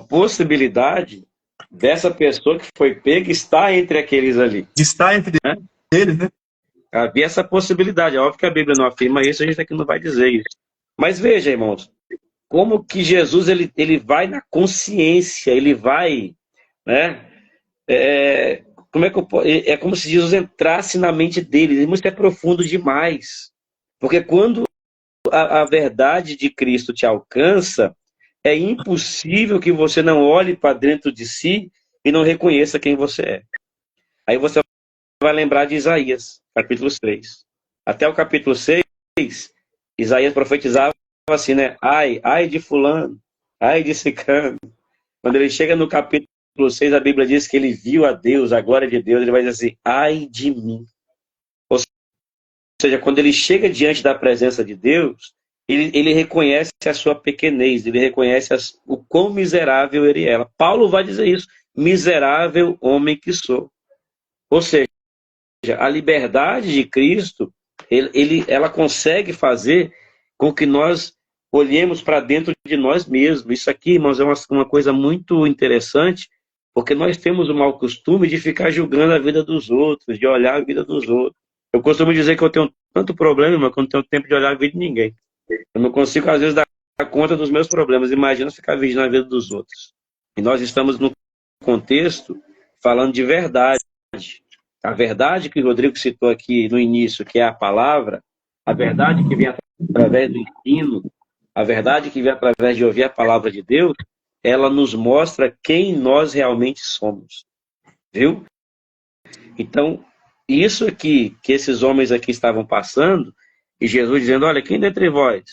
possibilidade dessa pessoa que foi pega estar entre aqueles ali. Está entre eles, né? Havia essa possibilidade. É óbvio que a Bíblia não afirma isso, a gente aqui não vai dizer isso. Mas veja, irmãos, como que Jesus ele vai na consciência, ele vai, né? É como se Jesus entrasse na mente deles. Isso é profundo demais. Porque quando a verdade de Cristo te alcança, é impossível que você não olhe para dentro de si e não reconheça quem você é. Aí você vai lembrar de Isaías, capítulo 6. Até o capítulo 6, Isaías profetizava assim, né? Ai de fulano, ai de ciclano. Quando ele chega no capítulo 6, a Bíblia diz que ele viu a Deus, a glória de Deus, ele vai dizer assim, ai de mim. Ou seja, quando ele chega diante da presença de Deus, ele reconhece a sua pequenez, ele reconhece o quão miserável ele é. Paulo vai dizer isso, miserável homem que sou. Ou seja, a liberdade de Cristo, ela consegue fazer com que nós olhemos para dentro de nós mesmos. Isso aqui, irmãos, é uma coisa muito interessante, porque nós temos o mau costume de ficar julgando a vida dos outros, de olhar a vida dos outros. Eu costumo dizer que eu tenho tanto problema, mas que eu não tenho tempo de olhar a vida de ninguém. Eu não consigo, às vezes, dar conta dos meus problemas. Imagina ficar vigiando a vida dos outros. E nós estamos no contexto falando de verdade. A verdade que o Rodrigo citou aqui no início, que é a palavra, a verdade que vem através do ensino, a verdade que vem através de ouvir a palavra de Deus, ela nos mostra quem nós realmente somos. Viu? Então, isso aqui, que esses homens aqui estavam passando, e Jesus dizendo, olha, quem dentre vós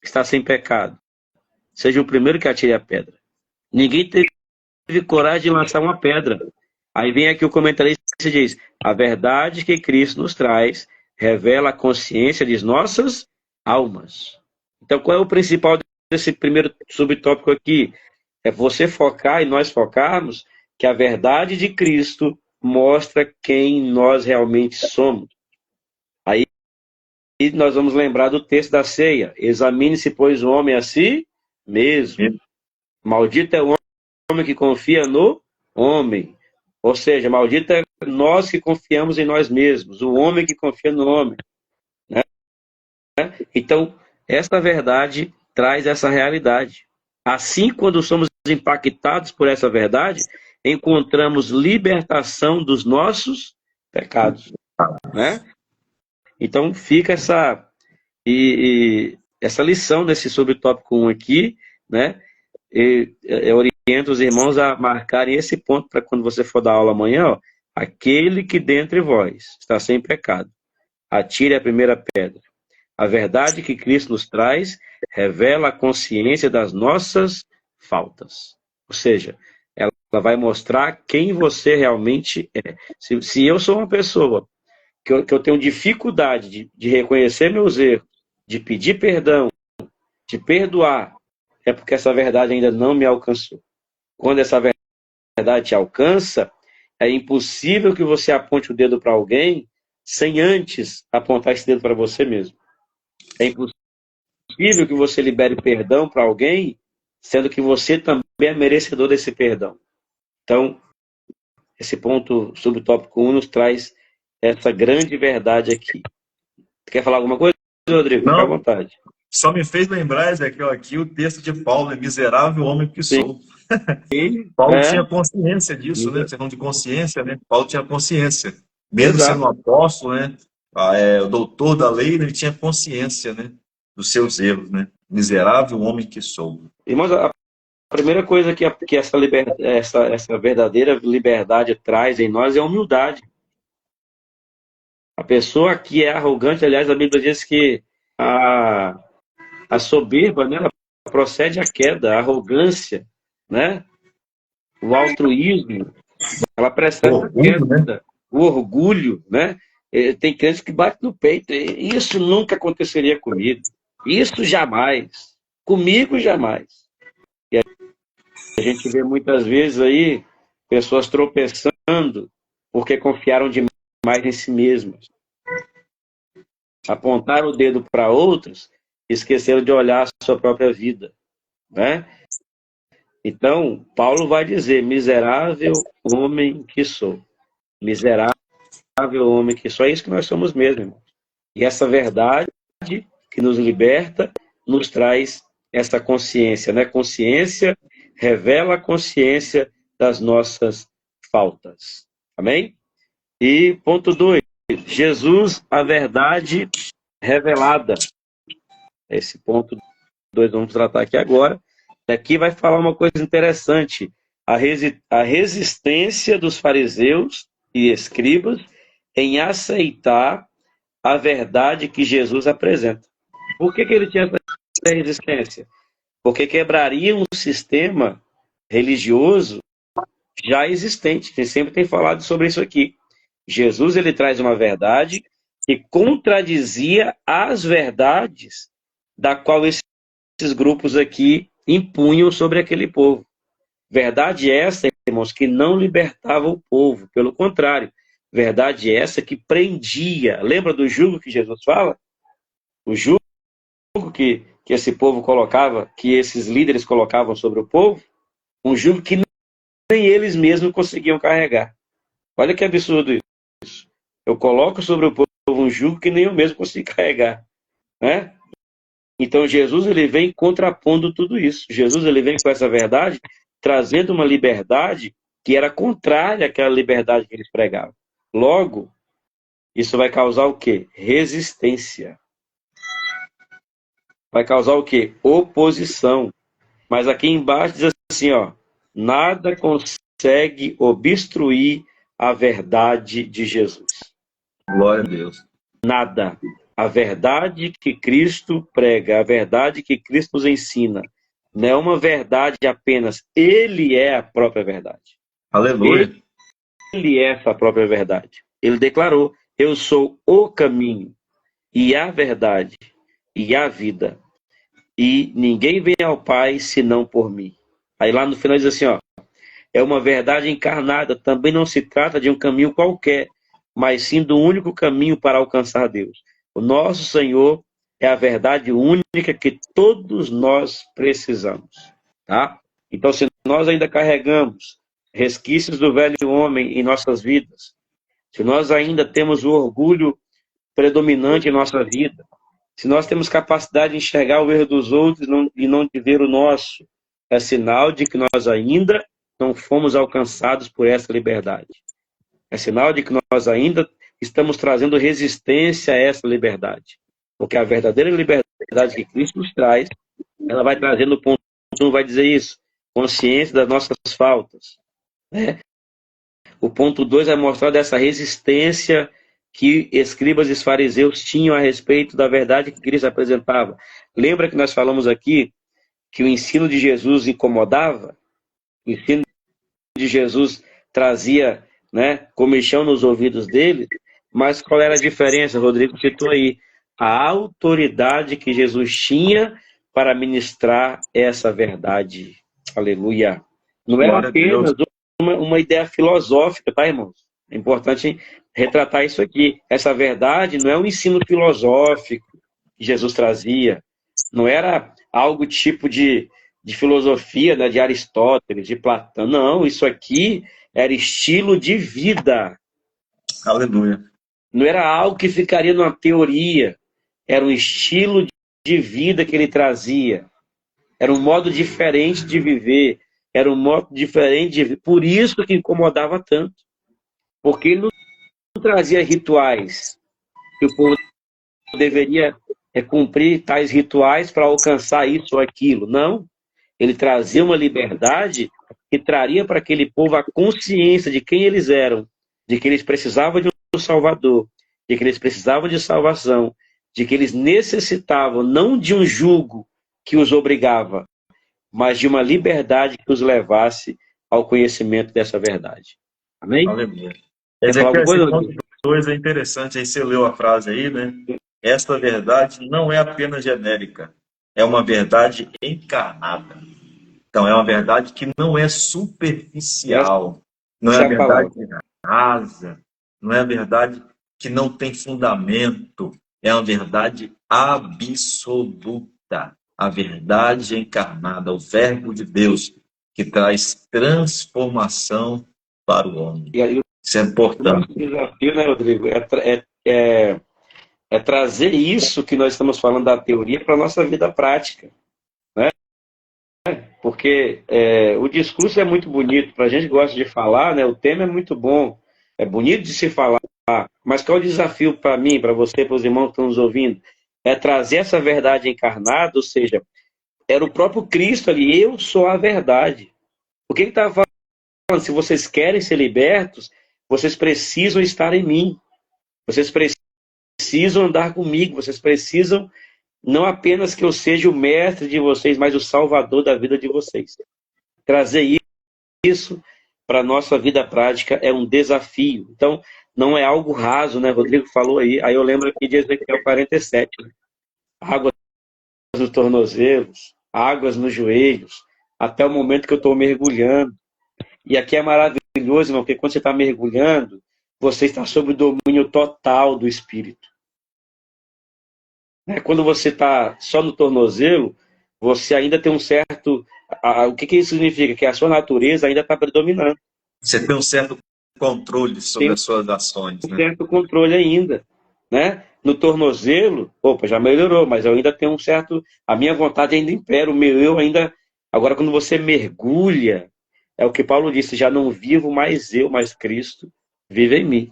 está sem pecado, seja o primeiro que atire a pedra. Ninguém teve coragem de lançar uma pedra. Aí vem aqui o comentarista e diz, a verdade que Cristo nos traz revela a consciência de nossas almas. Então, qual é o principal desse primeiro subtópico aqui? É você focar e nós focarmos que a verdade de Cristo mostra quem nós realmente somos. Aí nós vamos lembrar do texto da ceia. Examine-se, pois, o homem a si mesmo. Maldito é o homem que confia no homem. Ou seja, maldito é nós que confiamos em nós mesmos, o homem que confia no homem. Né? Então, essa verdade traz essa realidade. Assim, quando somos impactados por essa verdade, encontramos libertação dos nossos pecados. Né? Então, fica essa lição nesse subtópico 1 aqui, né? Eu oriento os irmãos a marcarem esse ponto para quando você for dar aula amanhã, ó, aquele que dentre vós está sem pecado, atire a primeira pedra. A verdade que Cristo nos traz revela a consciência das nossas faltas. Ou seja, ela vai mostrar quem você realmente é. Se eu sou uma pessoa que eu tenho dificuldade de reconhecer meus erros, de pedir perdão, de perdoar, é porque essa verdade ainda não me alcançou. Quando essa verdade te alcança, é impossível que você aponte o dedo para alguém sem antes apontar esse dedo para você mesmo. É impossível que você libere perdão para alguém, sendo que você também é merecedor desse perdão. Então, esse ponto subtópico 1 nos traz essa grande verdade aqui. Você quer falar alguma coisa, Rodrigo? Fica à Não, vontade. só me fez lembrar, Ezequiel, aqui o texto de Paulo, miserável homem que sou. Sim, Paulo tinha consciência disso, né? Você falando de consciência, né? Paulo tinha consciência. Mesmo sendo um exato. apóstolo, né? O doutor da lei, ele tinha consciência, né? Dos seus erros, né? Miserável homem que sou. Irmãos, a primeira coisa que essa verdadeira liberdade traz em nós é a humildade. A pessoa que é arrogante, aliás, a Bíblia diz que a soberba, né, ela procede à queda, a arrogância, né, o altruísmo, ela precede à Orgulho, né? queda, o orgulho, né? Tem crentes que batem no peito. Isso nunca aconteceria comigo. Isso jamais. Comigo jamais. E a gente vê muitas vezes aí pessoas tropeçando porque confiaram demais em si mesmas. Apontaram o dedo para outros e esqueceram de olhar a sua própria vida, né? Então, Paulo vai dizer, miserável homem que sou. Miserável homem que sou. É isso que nós somos mesmo, irmão. E essa verdade que nos liberta, nos traz essa consciência, né? Consciência revela a consciência das nossas faltas. Amém? E ponto 2, Jesus, a verdade revelada. Esse ponto 2 vamos tratar aqui agora. Aqui vai falar uma coisa interessante. A resistência dos fariseus e escribas em aceitar a verdade que Jesus apresenta. Por que ele tinha essa resistência? Porque quebraria um sistema religioso já existente. A gente sempre tem falado sobre isso aqui. Jesus, ele traz uma verdade que contradizia as verdades da qual esses grupos aqui impunham sobre aquele povo. Verdade essa, irmãos, que não libertava o povo, pelo contrário, verdade essa que prendia. Lembra do jugo que Jesus fala? O jugo que esse povo colocava, que esses líderes colocavam sobre o povo, um jugo que nem eles mesmos conseguiam carregar. Olha que absurdo isso. Eu coloco sobre o povo um jugo que nem eu mesmo consigo carregar, né? Então Jesus, ele vem contrapondo tudo isso. Jesus, ele vem com essa verdade, trazendo uma liberdade que era contrária àquela liberdade que eles pregavam. Logo, isso vai causar o quê? Resistência. Vai causar o quê? Oposição. Mas aqui embaixo diz assim, ó, nada consegue obstruir a verdade de Jesus. Glória a Deus. Nada. A verdade que Cristo prega, a verdade que Cristo nos ensina, não é uma verdade apenas. Ele é a própria verdade. Aleluia. Ele é essa própria verdade. Ele declarou, eu sou o caminho e a verdade e a vida. E ninguém vem ao Pai senão por mim. Aí lá no final diz assim, ó, é uma verdade encarnada, também não se trata de um caminho qualquer, mas sim do único caminho para alcançar Deus. O nosso Senhor é a verdade única que todos nós precisamos, tá? Então, se nós ainda carregamos resquícios do velho homem em nossas vidas, se nós ainda temos o orgulho predominante em nossa vida, se nós temos capacidade de enxergar o erro dos outros e não de ver o nosso, é sinal de que nós ainda não fomos alcançados por essa liberdade. É sinal de que nós ainda estamos trazendo resistência a essa liberdade. Porque a verdadeira liberdade que Cristo nos traz, ela vai trazer no ponto 1, vai dizer isso, consciência das nossas faltas. Né? O ponto 2 vai mostrar dessa resistência que escribas e fariseus tinham a respeito da verdade que Cristo apresentava. Lembra que nós falamos aqui que o ensino de Jesus incomodava? O ensino de Jesus trazia, né, comichão nos ouvidos dele, mas qual era a diferença? Rodrigo citou aí, a autoridade que Jesus tinha para ministrar essa verdade. Aleluia. Não era apenas uma ideia filosófica, tá, irmãos? É importante retratar isso aqui. Essa verdade não é um ensino filosófico que Jesus trazia, não era algo tipo de filosofia, né, de Aristóteles, de Platão. Não, isso aqui era estilo de vida. Aleluia. Não era algo que ficaria numa teoria. Era um estilo de vida que ele trazia. Era um modo diferente de viver. Era um modo diferente de viver. Por isso que incomodava tanto. Porque ele não trazia rituais que o povo deveria cumprir tais rituais para alcançar isso ou aquilo. Não. Ele trazia uma liberdade que traria para aquele povo a consciência de quem eles eram, de que eles precisavam de um Salvador, de que eles precisavam de salvação, de que eles necessitavam não de um jugo que os obrigava, mas de uma liberdade que os levasse ao conhecimento dessa verdade. Amém? Aleluia. Quer dizer que esse ponto 2 é interessante, aí você leu a frase aí, né? Esta verdade não é apenas genérica, é uma verdade encarnada. Então, é uma verdade que não é superficial, não é a verdade rasa, não é a verdade que não tem fundamento, é uma verdade absoluta, a verdade encarnada, o Verbo de Deus, que traz transformação para o homem. Isso é importante. O desafio, né, Rodrigo, é trazer isso que nós estamos falando da teoria para a nossa vida prática. Né? Porque o discurso é muito bonito, para a gente que gosta de falar, né, o tema é muito bom, é bonito de se falar, mas qual é o desafio para mim, para você, para os irmãos que estão nos ouvindo? É trazer essa verdade encarnada, ou seja, era o próprio Cristo ali, eu sou a verdade. O que ele estava falando? Se vocês querem ser libertos, vocês precisam estar em mim, vocês precisam andar comigo, vocês precisam não apenas que eu seja o mestre de vocês, mas o salvador da vida de vocês. Trazer isso para a nossa vida prática é um desafio. Então, não é algo raso, né? Rodrigo falou aí. Aí eu lembro aqui de Ezequiel 47. Né? Águas nos tornozelos, águas nos joelhos, até o momento que eu estou mergulhando. E aqui é maravilhoso, irmão, porque quando você está mergulhando, você está sob o domínio total do Espírito. Quando você está só no tornozelo, você ainda tem um certo... O que isso significa? Que a sua natureza ainda está predominando. Você tem um certo controle sobre as suas ações. Um certo controle ainda. Né? No tornozelo, opa, já melhorou, mas eu ainda tenho um certo... A minha vontade ainda impera, o meu eu ainda... Agora, quando você mergulha, é o que Paulo disse, já não vivo mais eu, mas Cristo vive em mim.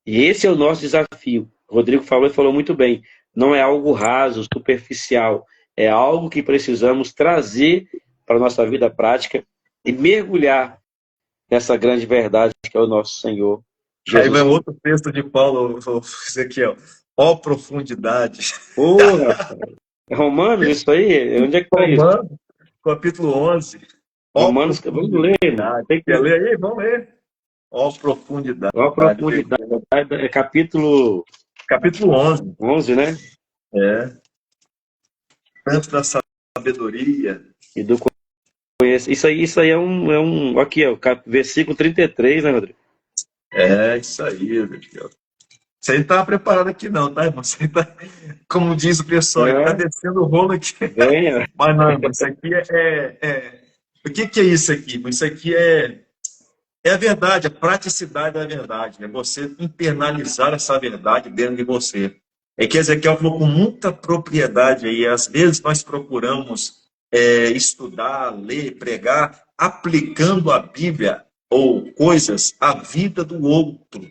E esse é o nosso desafio. O Rodrigo falou e falou muito bem. Não é algo raso, superficial. É algo que precisamos trazer para a nossa vida prática e mergulhar nessa grande verdade que é o nosso Senhor Jesus. Aí vai outro texto de Paulo, Ezequiel. Ó profundidade. É Romanos isso aí? Onde é que está isso? Romanos, capítulo 11. Romanos, vamos ler. Quer ler aí? Vamos ler. Ó profundidade. Ó profundidade. É capítulo 11. 11, né? Tanto da sabedoria e do conhecimento. Isso aí é um aqui, ó, versículo 33, né, Rodrigo? Isso aí, Ezequiel. Você não estava preparado aqui não, tá, irmão? Você tá, como diz o pessoal, está descendo o rolo aqui. Mas não, irmão, isso aqui O que é isso aqui? Isso aqui É a verdade, a praticidade da verdade, né? Você internalizar essa verdade dentro de você. É que Ezequiel falou com muita propriedade aí. Às vezes nós procuramos estudar, ler, pregar, aplicando a Bíblia ou coisas à vida do outro,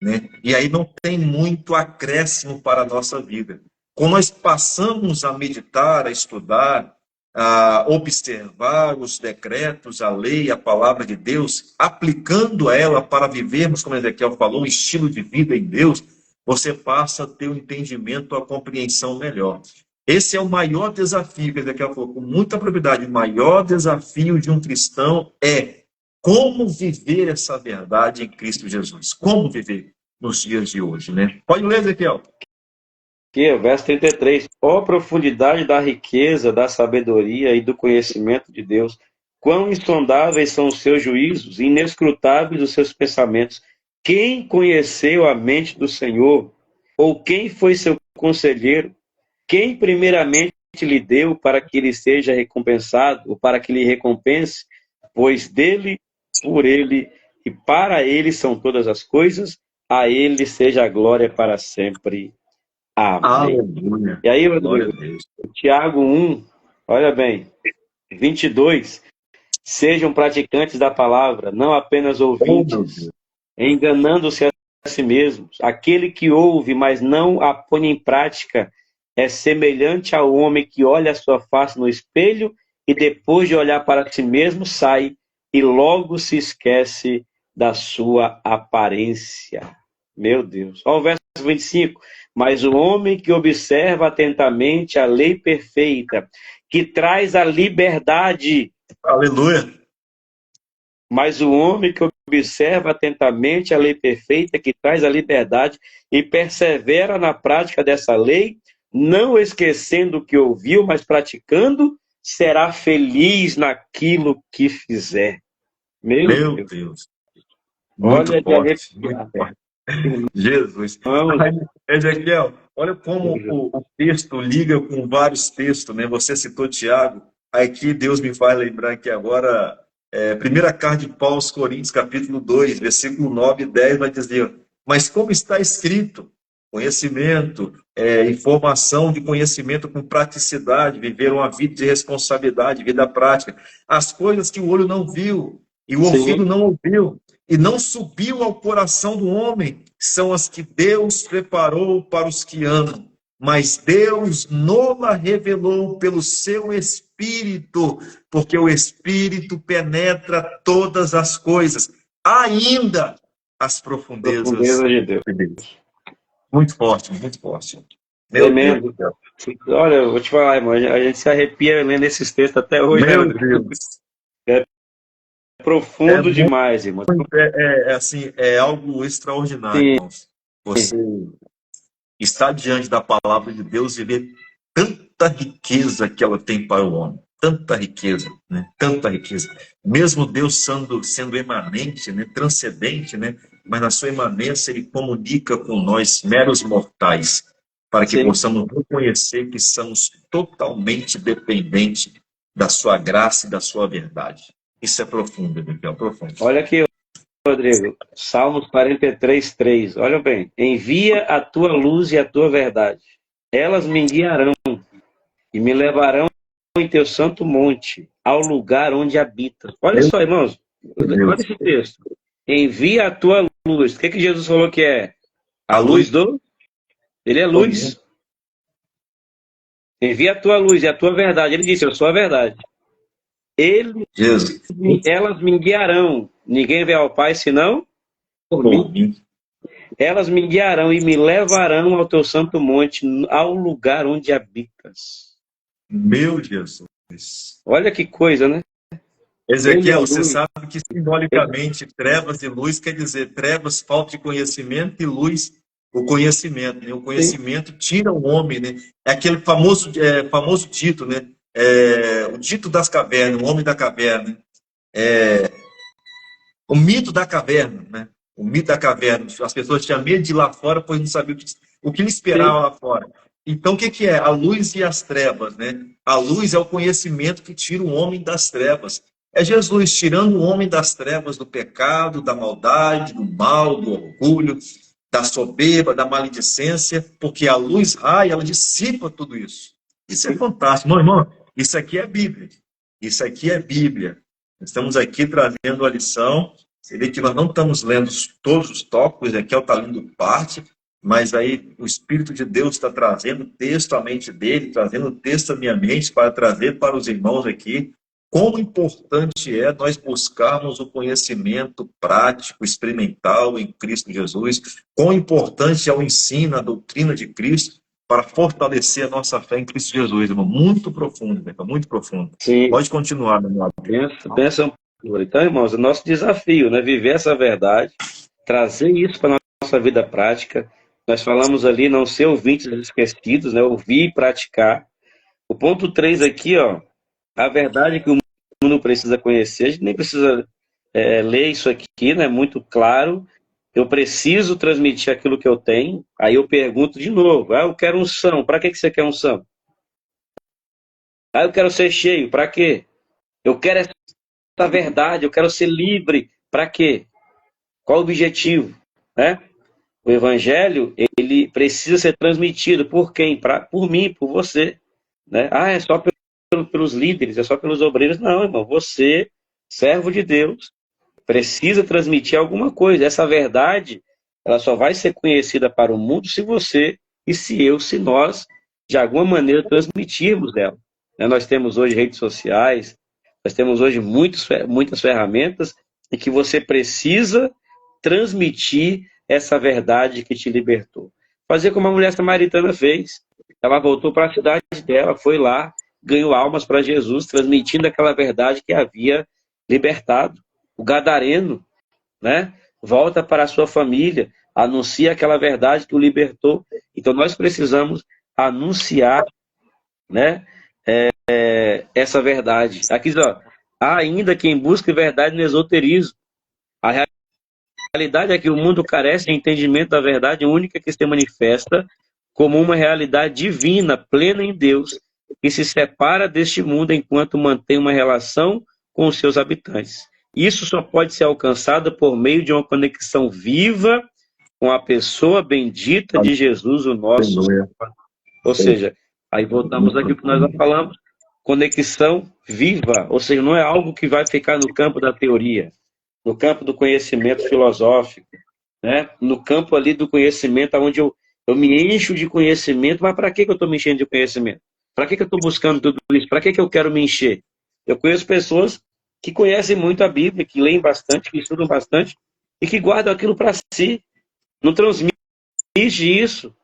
né? E aí não tem muito acréscimo para a nossa vida. Quando nós passamos a meditar, a estudar, a observar os decretos, a lei, a palavra de Deus, aplicando ela para vivermos, como Ezequiel falou, um estilo de vida em Deus, você passa a ter um entendimento, a compreensão melhor. Esse é o maior desafio, que Ezequiel falou com muita propriedade, o maior desafio de um cristão é como viver essa verdade em Cristo Jesus. Como viver nos dias de hoje, né? Pode ler, Ezequiel. Aqui, verso 33. Ó profundidade da riqueza, da sabedoria e do conhecimento de Deus, quão insondáveis são os seus juízos, inescrutáveis os seus pensamentos. Quem conheceu a mente do Senhor? Ou quem foi seu conselheiro? Quem primeiramente lhe deu para que ele seja recompensado, ou para que lhe recompense? Pois dele, por ele e para ele são todas as coisas, a ele seja a glória para sempre. Amém. Aleluia. E aí, Glória Rodrigo, a Deus. Tiago 1, olha bem, 22. Sejam praticantes da palavra, não apenas Oh, meu ouvintes, Deus. enganando-se a si mesmos. Aquele que ouve, mas não a põe em prática, é semelhante ao homem que olha a sua face no espelho e depois de olhar para si mesmo sai e logo se esquece da sua aparência. Meu Deus. Olha o verso 25. Mas o homem que observa atentamente a lei perfeita, que traz a liberdade. Aleluia. Mas o homem que observa atentamente a lei perfeita, que traz a liberdade, e persevera na prática dessa lei, não esquecendo o que ouviu, mas praticando, será feliz naquilo que fizer. Meu Deus. Deus. Muito Olha de forte. Muito arrepiar. forte. Jesus. Vamos. Aí, Ezequiel, olha como o texto liga com vários textos, né? Você citou Tiago. Aqui Deus me faz lembrar que agora, primeira carta de Paulo aos Coríntios, capítulo 2, versículo 9 e 10, vai dizer: mas como está escrito, conhecimento, informação de conhecimento com praticidade, viver uma vida de responsabilidade, vida prática. As coisas que o olho não viu e o ouvido não ouviu, e não subiu ao coração do homem, são as que Deus preparou para os que amam. Mas Deus nola revelou pelo seu Espírito, porque o Espírito penetra todas as coisas, ainda as profundezas de Deus. Muito forte, muito forte. Meu Tremendo. Deus. Olha, eu vou te falar, irmão, a gente se arrepia lendo esses textos até hoje, né, Meu Rodrigo? Deus. É profundo demais, irmão. Assim, é algo extraordinário, Sim. irmãos. Você está diante da palavra de Deus e ver tanta riqueza que ela tem para o homem. Tanta riqueza, né? Tanta riqueza. Mesmo Deus sendo emanente, né? Transcendente, né? Mas na sua emanência ele comunica com nós, meros mortais, para que Sim. possamos reconhecer que somos totalmente dependentes da sua graça e da sua verdade. Isso é profundo, Miguel, profundo. Olha aqui, Rodrigo, Salmos 43, 3. Olha bem. Envia a tua luz e a tua verdade. Elas me guiarão e me levarão em teu santo monte, ao lugar onde habita. Olha só, irmãos. Olha esse texto. Envia a tua luz. O que Jesus falou que é? A luz do... Ele é luz. Envia a tua luz e a tua verdade. Ele disse, eu sou a verdade. Elas me guiarão. Ninguém vê ao Pai senão por mim. Elas me guiarão e me levarão ao teu santo monte, ao lugar onde habitas. Meu Jesus. Olha que coisa, né? Ezequiel, você sabe que simbolicamente trevas e luz quer dizer trevas, falta de conhecimento, e luz, o conhecimento. Né? O conhecimento tira o homem, né? É aquele famoso dito, né? O dito das cavernas, o homem da caverna. O mito da caverna, né? O mito da caverna. As pessoas tinham medo de ir lá fora, pois não sabiam o que lhe esperava lá fora. Então, o que é? A luz e as trevas, né? A luz é o conhecimento que tira o homem das trevas. É Jesus tirando o homem das trevas, do pecado, da maldade, do mal, do orgulho, da soberba, da maledicência, porque a luz raia, ela dissipa tudo isso. Isso é fantástico. Meu irmão, isso aqui é Bíblia. Isso aqui é Bíblia. Estamos aqui trazendo a lição. Você vê que nós não estamos lendo todos os tópicos, aqui está lendo parte, mas aí o Espírito de Deus está trazendo texto à mente dele, trazendo texto à minha mente para trazer para os irmãos aqui. Como importante é nós buscarmos o conhecimento prático, experimental em Cristo Jesus. Quão importante é o ensino, a doutrina de Cristo para fortalecer a nossa fé em Cristo Jesus, irmão. Muito profundo, irmão, muito profundo. Sim. Pode continuar, meu amor. Benção. Então, irmãos, o nosso desafio, né? Viver essa verdade, trazer isso para a nossa vida prática. Nós falamos ali, não ser ouvintes esquecidos, né? Ouvir e praticar. O ponto 3 aqui, ó, a verdade que o mundo precisa conhecer. A gente nem precisa ler isso aqui, né? Muito claro. Eu preciso transmitir aquilo que eu tenho. Aí eu pergunto de novo. Eu quero unção. Para que você quer unção? Eu quero ser cheio. Para quê? Eu quero essa verdade. Eu quero ser livre. Para quê? Qual o objetivo? Né? O evangelho, ele precisa ser transmitido por quem? Por mim, por você. Né? É só pelos líderes, é só pelos obreiros. Não, irmão. Você, servo de Deus, precisa transmitir alguma coisa. Essa verdade, ela só vai ser conhecida para o mundo se você e se nós, de alguma maneira, transmitirmos ela. Nós temos hoje redes sociais, nós temos hoje muitas ferramentas em que você precisa transmitir essa verdade que te libertou. Fazer como a mulher samaritana fez. Ela voltou para a cidade dela, foi lá, ganhou almas para Jesus, transmitindo aquela verdade que havia libertado. O gadareno, né, volta para a sua família, anuncia aquela verdade que o libertou. Então nós precisamos anunciar, né, essa verdade. Aqui, ó, há ainda quem busque verdade no esoterismo. A realidade é que o mundo carece de entendimento da verdade única que se manifesta como uma realidade divina, plena em Deus, que se separa deste mundo enquanto mantém uma relação com os seus habitantes. Isso só pode ser alcançado por meio de uma conexão viva com a pessoa bendita de Jesus, o nosso Salvador. Ou seja, aí voltamos aqui que nós já falamos, conexão viva, ou seja, não é algo que vai ficar no campo da teoria, no campo do conhecimento filosófico, né? No campo ali do conhecimento, onde eu me encho de conhecimento, mas para que eu estou me enchendo de conhecimento? Para que eu estou buscando tudo isso? Para que eu quero me encher? Eu conheço pessoas que conhecem muito a Bíblia, que leem bastante, que estudam bastante, e que guardam aquilo para si, não transmite isso,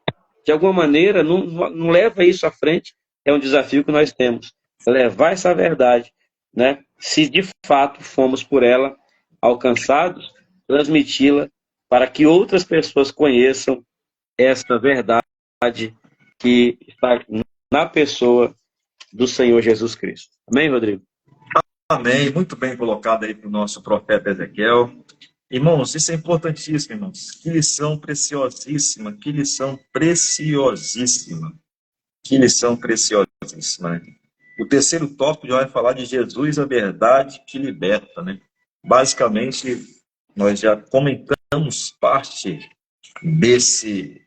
de alguma maneira, não leva isso à frente. É um desafio que nós temos, levar essa verdade, né? Se de fato fomos por ela alcançados, transmiti-la para que outras pessoas conheçam essa verdade que está na pessoa do Senhor Jesus Cristo. Amém, Rodrigo? Amém. Muito bem colocado aí para o nosso profeta Ezequiel. Irmãos, isso é importantíssimo, irmãos. Que lição preciosíssima, que lição preciosíssima. Que lição preciosíssima, né? O terceiro tópico já vai falar de Jesus, a verdade que liberta, né? Basicamente, nós já comentamos parte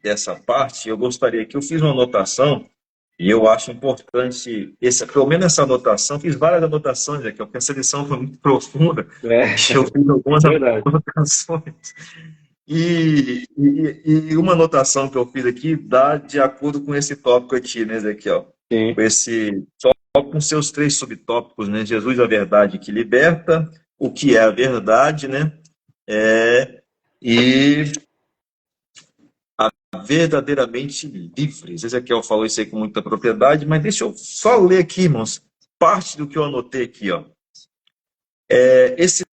dessa parte. Eu gostaria que eu fiz uma anotação e eu acho importante, pelo menos essa anotação, fiz várias anotações aqui, porque essa lição foi muito profunda, eu fiz algumas anotações. E uma anotação que eu fiz aqui dá de acordo com esse tópico aqui, né, Ezequiel? Sim. Com esse tópico, com seus 3 subtópicos, né? Jesus, a verdade que liberta, o que é a verdade, né? E verdadeiramente livres. Ezequiel falou isso aí com muita propriedade, mas deixa eu só ler aqui, irmãos, parte do que eu anotei aqui, ó. Esse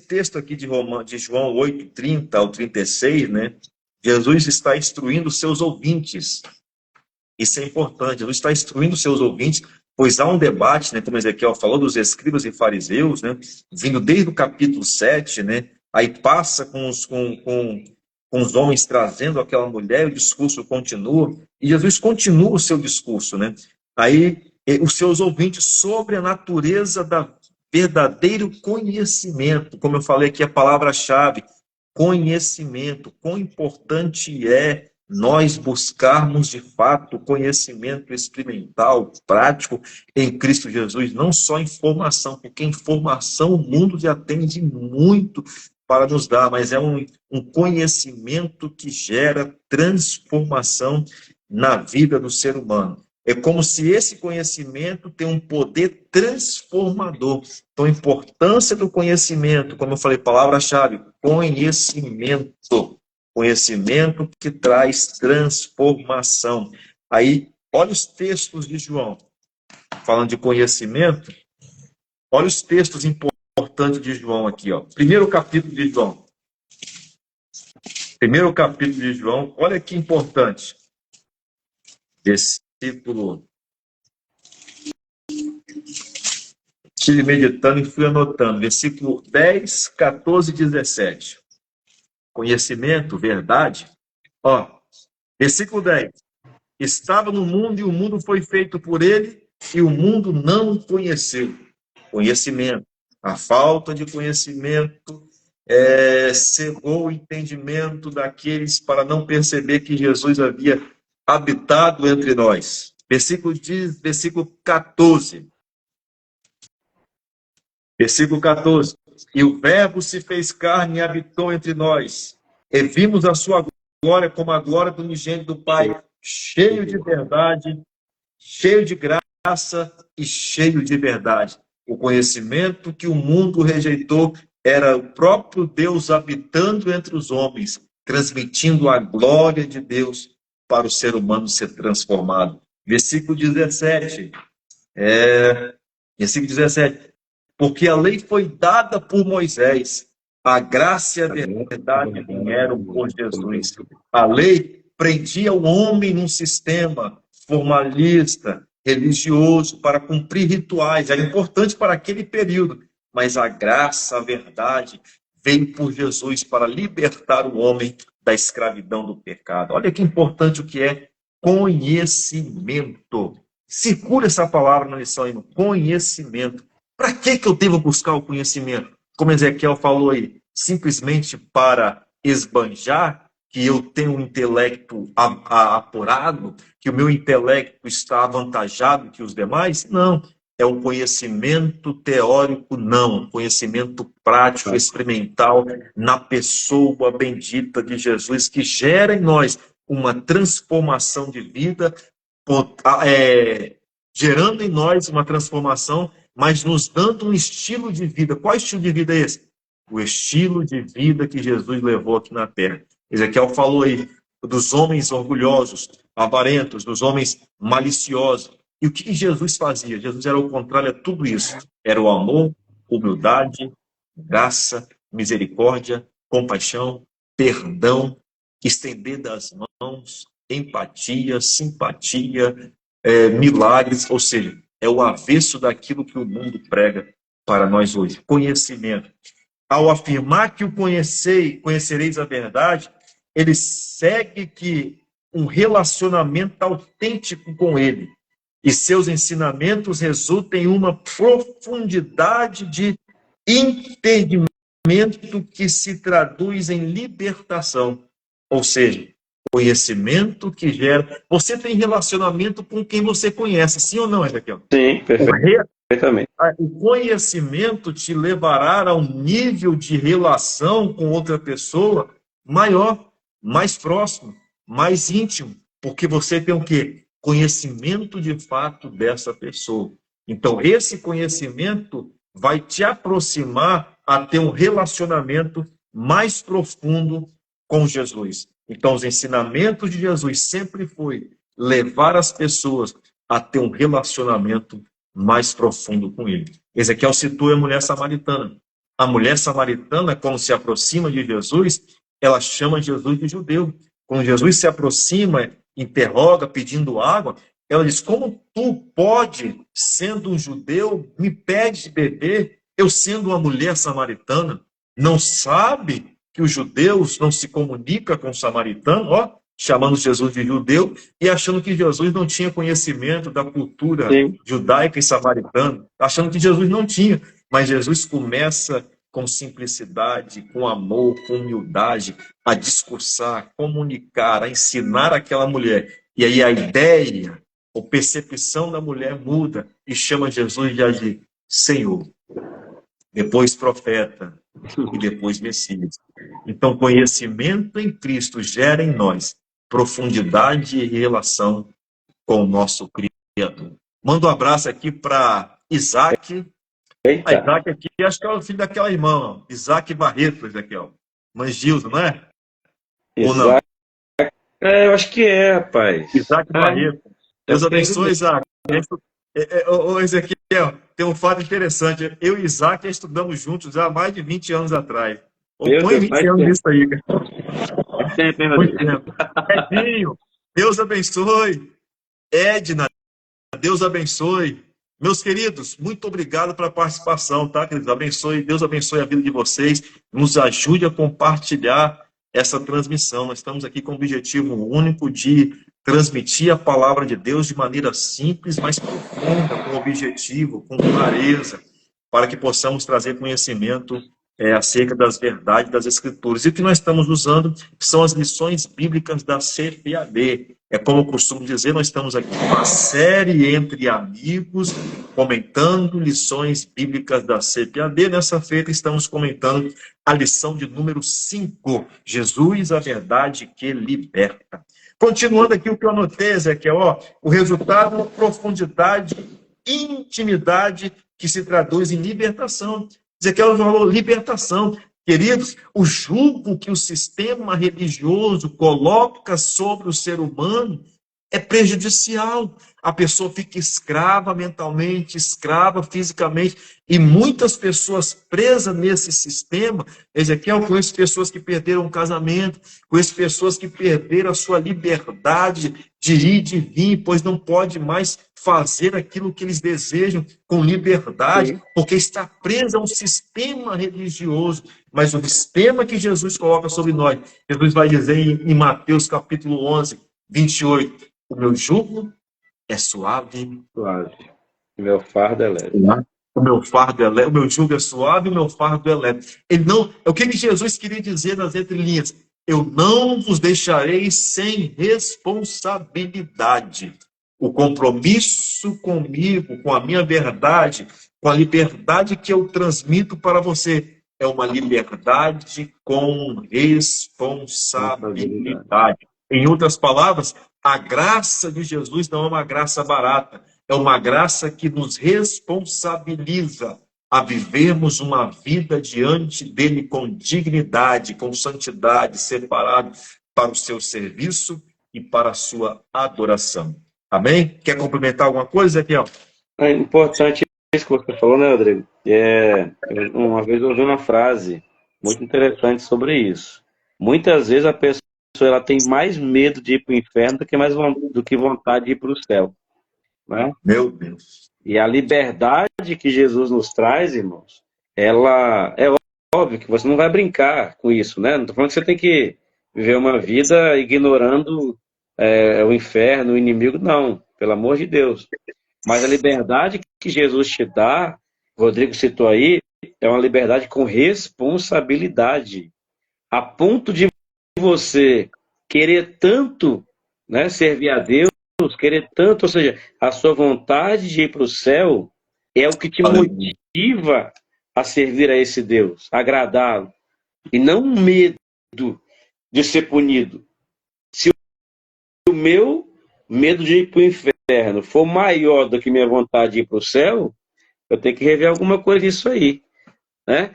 texto aqui de João 8, 30 ao 36, né? Jesus está instruindo seus ouvintes. Isso é importante, Jesus está instruindo seus ouvintes, pois há um debate, né, como Ezequiel falou, dos escribas e fariseus, né, vindo desde o capítulo 7, né, aí passa com os homens trazendo aquela mulher, o discurso continua, e Jesus continua o seu discurso, né? Aí, os seus ouvintes sobre a natureza da verdadeiro conhecimento. Como eu falei aqui, a palavra-chave, conhecimento. Quão importante é nós buscarmos, de fato, conhecimento experimental, prático em Cristo Jesus, não só informação, porque informação o mundo já tem de muito para nos dar, mas é um conhecimento que gera transformação na vida do ser humano. É como se esse conhecimento tem um poder transformador. Então, a importância do conhecimento, como eu falei, palavra-chave, conhecimento. Conhecimento que traz transformação. Aí, olha os textos de João. Falando de conhecimento, olha os textos importantes de João aqui, ó. Primeiro capítulo de João. Primeiro capítulo de João, olha que importante. Versículo. Estive meditando e fui anotando. Versículo 10, 14 e 17. Conhecimento, verdade. Ó, versículo 10. Estava no mundo e o mundo foi feito por ele e o mundo não o conheceu. Conhecimento. A falta de conhecimento cegou o entendimento daqueles para não perceber que Jesus havia habitado entre nós. Versículo 14. Versículo 14. E o Verbo se fez carne e habitou entre nós. E vimos a sua glória como a glória do unigênito do Pai, cheio de verdade, cheio de graça e cheio de verdade. O conhecimento que o mundo rejeitou era o próprio Deus habitando entre os homens, transmitindo a glória de Deus para o ser humano ser transformado. Versículo 17. Versículo 17. Porque a lei foi dada por Moisés, a graça e a verdade vieram por Jesus. A lei prendia o homem num sistema formalista, religioso, para cumprir rituais. Era importante para aquele período, mas a graça, a verdade, veio por Jesus para libertar o homem da escravidão do pecado. Olha que importante o que é conhecimento. Circula essa palavra na lição, irmão. Conhecimento. Para que eu devo buscar o conhecimento? Como Ezequiel falou aí, simplesmente para esbanjar que eu tenho um intelecto apurado, que o meu intelecto está avantajado que os demais? Não. É um conhecimento teórico, não. Conhecimento prático, experimental, na pessoa bendita de Jesus, que gera em nós uma transformação de vida, gerando em nós uma transformação, mas nos dando um estilo de vida. Qual estilo de vida é esse? O estilo de vida que Jesus levou aqui na terra. Ezequiel falou aí dos homens orgulhosos, avarentos, dos homens maliciosos. E o que Jesus fazia? Jesus era o contrário a tudo isso. Era o amor, humildade, graça, misericórdia, compaixão, perdão, estender das mãos, empatia, simpatia, milagres, ou seja, é o avesso daquilo que o mundo prega para nós hoje. Conhecimento. Ao afirmar que o conhecereis a verdade, ele segue que um relacionamento autêntico com ele. E seus ensinamentos resultam em uma profundidade de entendimento que se traduz em libertação. Ou seja, conhecimento que gera... Você tem relacionamento com quem você conhece, sim ou não, Ezequiel? Sim, perfeitamente. O conhecimento te levará a um nível de relação com outra pessoa maior, mais próximo, mais íntimo, porque você tem o quê? Conhecimento de fato dessa pessoa. Então, esse conhecimento vai te aproximar a ter um relacionamento mais profundo com Jesus. Então, os ensinamentos de Jesus sempre foi levar as pessoas a ter um relacionamento mais profundo com ele. Ezequiel citou a mulher samaritana. A mulher samaritana, quando se aproxima de Jesus, ela chama Jesus de judeu. Quando Jesus se aproxima, interroga, pedindo água, ela diz, como tu pode, sendo um judeu, me pede de beber, eu sendo uma mulher samaritana? Não sabe que os judeus não se comunicam com os samaritanos, ó, chamando Jesus de judeu e achando que Jesus não tinha conhecimento da cultura judaica e samaritana, achando que Jesus não tinha. Mas Jesus começa com simplicidade, com amor, com humildade, a discursar, a comunicar, a ensinar aquela mulher. E aí a ideia, a percepção da mulher muda e chama Jesus de Senhor, depois profeta e depois Messias. Então, conhecimento em Cristo gera em nós profundidade e relação com o nosso Criador. Manda um abraço aqui para Isaac. Eita, Isaac aqui, acho que é o filho daquela irmã, ó. Isaac Barreto, aqui, ó. Mangildo, não é? Ou não? Isaac. Eu acho que é, rapaz. Isaac Barreto. Deus Deve ser ele abençoe, mesmo. Isaac. Ô, Ezequiel, tem um fato interessante. Eu e Isaac estudamos juntos há mais de 20 anos atrás. Ou Meu põe Deus, 20 faz anos tempo. nisso aí, cara. Faz tempo, hein, Muito Rodrigo? tempo. Edinho, Deus abençoe. Edna, Deus abençoe. Meus queridos, muito obrigado pela participação, tá, queridos? Deus abençoe a vida de vocês. Nos ajude a compartilhar essa transmissão. Nós estamos aqui com o objetivo único de transmitir a palavra de Deus de maneira simples, mas profunda, com objetivo, com clareza, para que possamos trazer conhecimento acerca das verdades das Escrituras. E o que nós estamos usando são as lições bíblicas da CPAD. É como eu costumo dizer, nós estamos aqui numa série entre amigos, comentando lições bíblicas da CPAD. Nessa feita, estamos comentando a lição de número 5, Jesus, a verdade que liberta. Continuando aqui o que eu anotei, Ezequiel, ó, o resultado, profundidade, intimidade, que se traduz em libertação. Ezequiel falou libertação. Queridos, o jugo que o sistema religioso coloca sobre o ser humano é prejudicial. A pessoa fica escrava mentalmente, escrava fisicamente, e muitas pessoas presas nesse sistema. Ezequiel, conheço pessoas que perderam o casamento, conheço pessoas que perderam a sua liberdade de ir e de vir, pois não pode mais fazer aquilo que eles desejam com liberdade, porque está presa a um sistema religioso. Mas o sistema que Jesus coloca sobre nós, Jesus vai dizer em Mateus capítulo 11, 28, o meu jugo é suave. Suave. Meu fardo é leve. O meu fardo é leve, o meu jugo é suave, o meu fardo é leve. Ele não, o que Jesus queria dizer nas entrelinhas? Eu não vos deixarei sem responsabilidade. O compromisso comigo, com a minha verdade, com a liberdade que eu transmito para você, é uma liberdade com responsabilidade. Em outras palavras, a graça de Jesus não é uma graça barata, é uma graça que nos responsabiliza a vivermos uma vida diante dele com dignidade, com santidade, separado para o seu serviço e para a sua adoração. Amém? Quer complementar alguma coisa, Ezequiel? É importante isso que você falou, né, Rodrigo? Uma vez eu ouvi uma frase muito interessante sobre isso. Muitas vezes a pessoa ela tem mais medo de ir para o inferno do que vontade de ir para o céu. Né? Meu Deus. E a liberdade que Jesus nos traz, irmãos, ela é óbvio que você não vai brincar com isso, né? Não estou falando que você tem que viver uma vida ignorando o inferno, o inimigo, não, pelo amor de Deus. Mas a liberdade que Jesus te dá, o Rodrigo citou aí, é uma liberdade com responsabilidade, a ponto de você querer tanto, né, servir a Deus, querer tanto, ou seja, a sua vontade de ir para o céu é o que te motiva a servir a esse Deus, agradá-lo, e não o medo de ser punido. Se o meu medo de ir para o inferno for maior do que minha vontade de ir para o céu, eu tenho que rever alguma coisa disso aí, né?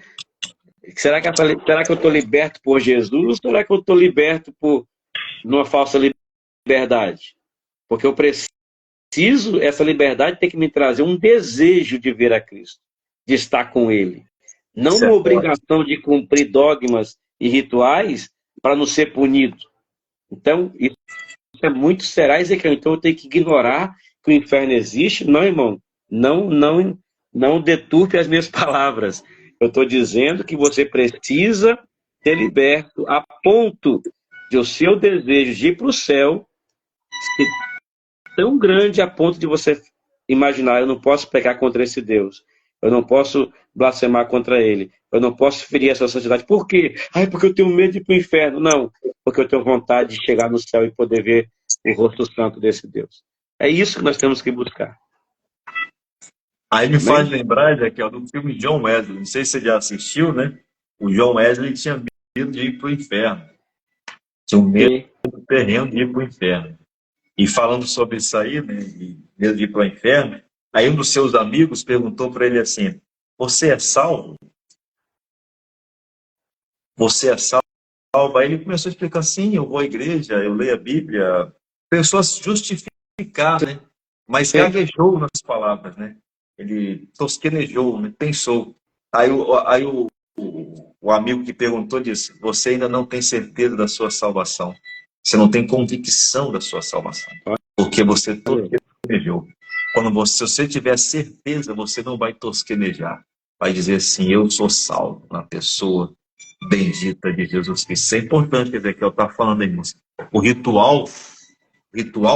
Será que eu estou liberto por Jesus ou será que eu estou liberto por uma falsa liberdade? Porque eu preciso, essa liberdade tem que me trazer um desejo de ver a Cristo, de estar com Ele. Não uma obrigação de cumprir dogmas e rituais para não ser punido. Então, isso é muito será, Ezequiel. Então eu tenho que ignorar que o inferno existe? Não, irmão. Não deturpe as minhas palavras. Eu estou dizendo que você precisa ser liberto a ponto de o seu desejo de ir para o céu ser tão grande a ponto de você imaginar, eu não posso pecar contra esse Deus. eu não posso blasfemar contra ele, eu não posso ferir essa sociedade. Por quê? Ai, porque eu tenho medo de ir para o inferno. Não, porque eu tenho vontade de chegar no céu e poder ver o rosto santo desse Deus. É isso que nós temos que buscar. Aí me Amém? faz lembrar, Ezequiel, do filme John Wesley. Não sei se você já assistiu, né? O John Wesley tinha medo de ir para o inferno. Tinha um medo Sim. terreno de ir para o inferno. E falando sobre isso aí, né, de medo de ir para o inferno, aí um dos seus amigos perguntou para ele assim: Você é salvo? Você é salvo? Aí ele começou a explicar assim: Eu vou à igreja, eu leio a Bíblia. Começou a se justificar, né? Mas gaguejou nas palavras, né? Ele tosquenejou, né? Pensou. Aí o amigo que perguntou disse: Você ainda não tem certeza da sua salvação. Você não tem convicção da sua salvação. Porque você tosquenejou. Se você tiver certeza, você não vai tosquenejar. Vai dizer assim: Eu sou salvo na pessoa bendita de Jesus Cristo. Isso é importante, Ezequiel está falando aí, moça. O ritual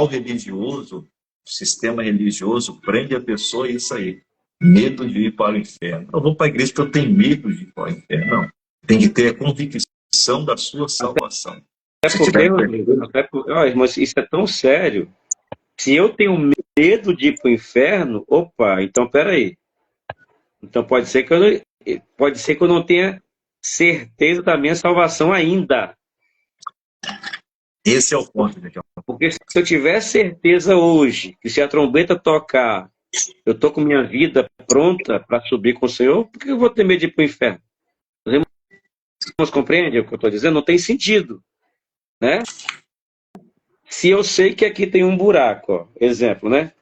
religioso, o sistema religioso prende a pessoa a isso aí. Medo de ir para o inferno. Eu vou para a igreja porque eu tenho medo de ir para o inferno. Não. Tem que ter a convicção da sua salvação. Até porque, Rodrigo, ó, irmãos, isso é tão sério. Se eu tenho medo de ir para o inferno, opa, então peraí. Então pode ser que eu não tenha certeza da minha salvação ainda. Esse é o ponto, Ezequiel. Porque se eu tiver certeza hoje que se a trombeta tocar, eu estou com minha vida pronta para subir com o Senhor, por que eu vou ter medo de ir para o inferno? Os irmãos compreendem o que eu estou dizendo? Não tem sentido, né? Se eu sei que aqui tem um buraco, ó, exemplo, né?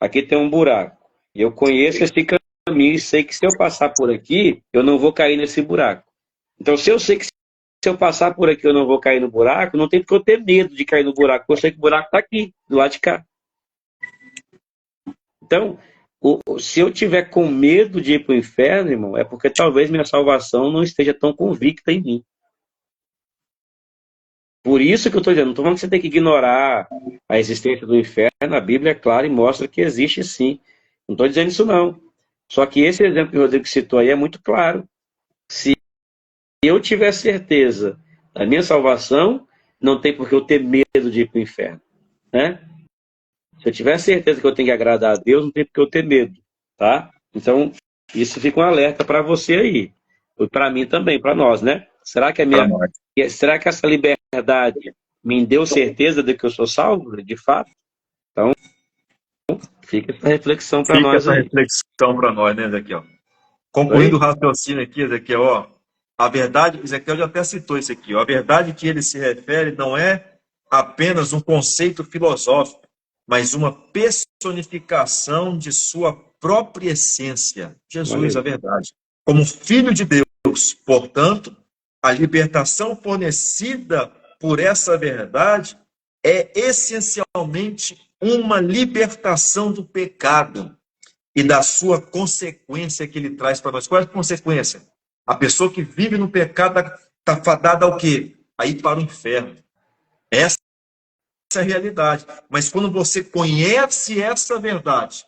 Aqui tem um buraco. E eu conheço esse caminho e sei que se eu passar por aqui, eu não vou cair nesse buraco. Então, se eu sei que se eu passar por aqui eu não vou cair no buraco, não tem porque eu ter medo de cair no buraco, porque eu sei que o buraco está aqui, do lado de cá. Então, se eu tiver com medo de ir para o inferno, irmão, é porque talvez minha salvação não esteja tão convicta em mim. Por isso que eu estou dizendo, não estou falando que você tem que ignorar a existência do inferno, a Bíblia é clara e mostra que existe sim. Não estou dizendo isso não. Só que esse exemplo que o Rodrigo citou aí é muito claro. Se eu tiver certeza da minha salvação, não tem por que eu ter medo de ir para o inferno. Né? Se eu tiver certeza que eu tenho que agradar a Deus, não tem por que eu ter medo. Tá? Então, isso fica um alerta para você aí. E para mim também, para nós, né? Será que será que essa liberdade me deu certeza de que eu sou salvo, de fato? Então, fica essa reflexão para nós aí. Fica essa reflexão para nós, né, Ezequiel? Concluindo o raciocínio aqui, Ezequiel, ó, a verdade, Ezequiel já até citou isso aqui, ó, a verdade que ele se refere não é apenas um conceito filosófico, mas uma personificação de sua própria essência. Jesus, a verdade. Como filho de Deus, portanto, a libertação fornecida por essa verdade é essencialmente uma libertação do pecado e da sua consequência que ele traz para nós. Qual é a consequência? A pessoa que vive no pecado está fadada ao quê? A ir para o inferno. Essa é a realidade. Mas quando você conhece essa verdade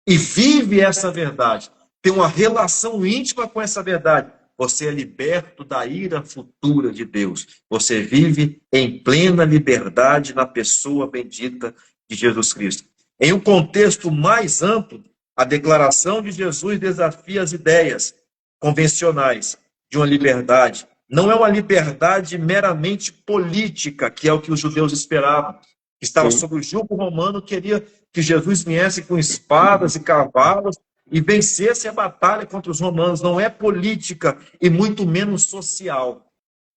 e vive essa verdade, tem uma relação íntima com essa verdade, você é liberto da ira futura de Deus. Você vive em plena liberdade na pessoa bendita de Jesus Cristo. Em um contexto mais amplo, a declaração de Jesus desafia as ideias convencionais de uma liberdade. Não é uma liberdade meramente política, que é o que os judeus esperavam. Que estava sob o jugo romano, queria que Jesus viesse com espadas e cavalos e vencesse a batalha contra os romanos. Não é política e muito menos social,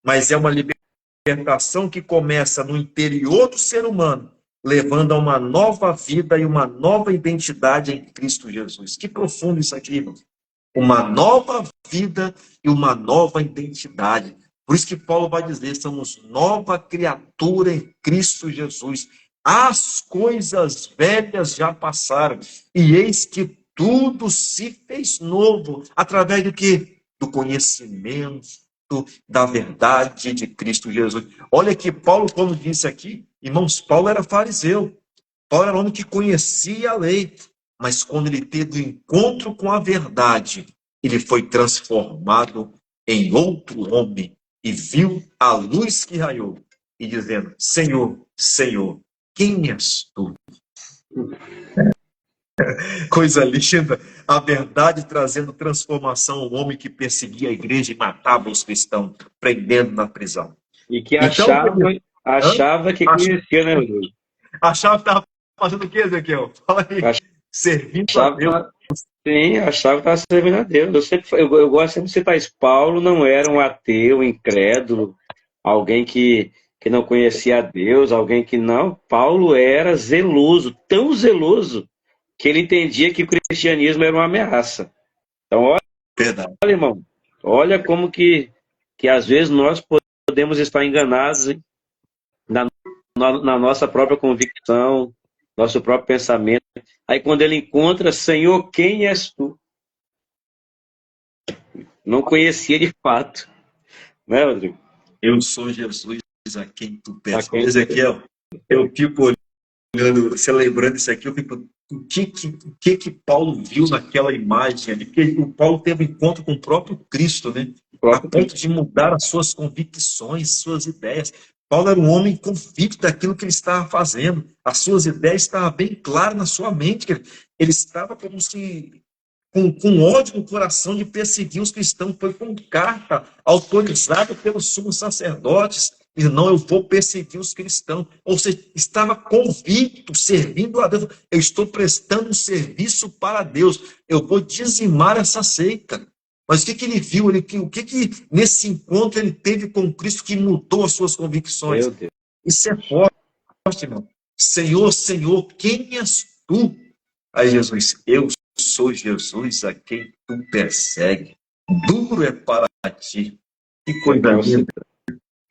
mas é uma libertação que começa no interior do ser humano, levando a uma nova vida e uma nova identidade em Cristo Jesus. Que profundo isso aqui, irmão. Uma nova vida e uma nova identidade. Por isso que Paulo vai dizer, somos nova criatura em Cristo Jesus. As coisas velhas já passaram, e eis que tudo se fez novo. Através do quê? Do conhecimento da verdade de Cristo Jesus. Olha que Paulo, quando disse aqui, irmãos, Paulo era fariseu. Paulo era um homem que conhecia a lei. mas quando ele teve o encontro com a verdade, ele foi transformado em outro homem e viu a luz que raiou e dizendo: Senhor, Senhor, quem és tu? Coisa linda, a verdade trazendo transformação ao homem que perseguia a igreja e matava os cristãos, prendendo na prisão. E que Então, achava que conhecia, né, Rodrigo? achava que estava fazendo o quê, Ezequiel? Fala aí. Servindo a Deus. Sim, achava que estava servindo a Deus. Eu gosto sempre de citar isso. Paulo não era um ateu, incrédulo, alguém que não conhecia a Deus, alguém que não. Paulo era zeloso, tão zeloso, que ele entendia que o cristianismo era uma ameaça. Então, olha, irmão, olha como que às vezes nós podemos estar enganados, hein, na nossa própria convicção, nosso próprio pensamento. Aí quando ele encontra, Senhor, quem és tu? Não conhecia de fato. Né, Rodrigo? Eu sou Jesus a quem tu persegues. Ezequiel, eu fico olhando, celebrando isso aqui, eu fico, o que Paulo viu naquela imagem ali? Porque o Paulo teve um encontro com o próprio Cristo, né? A ponto de mudar as suas convicções, suas ideias. Paulo era um homem convicto daquilo que ele estava fazendo. As suas ideias estavam bem claras na sua mente. Ele estava como se com ódio no coração de perseguir os cristãos. Foi com carta autorizada pelos sumos sacerdotes. E não, eu vou perseguir os cristãos. Ou seja, estava convicto, servindo a Deus. Eu estou prestando um serviço para Deus. Eu vou dizimar essa seita. Mas o que ele viu? O que nesse encontro ele teve com Cristo que mudou as suas convicções? Isso é forte, irmão. Senhor, Senhor, quem és tu? Aí Jesus, eu sou Jesus a quem tu persegue. Duro é para ti. Que coisa linda.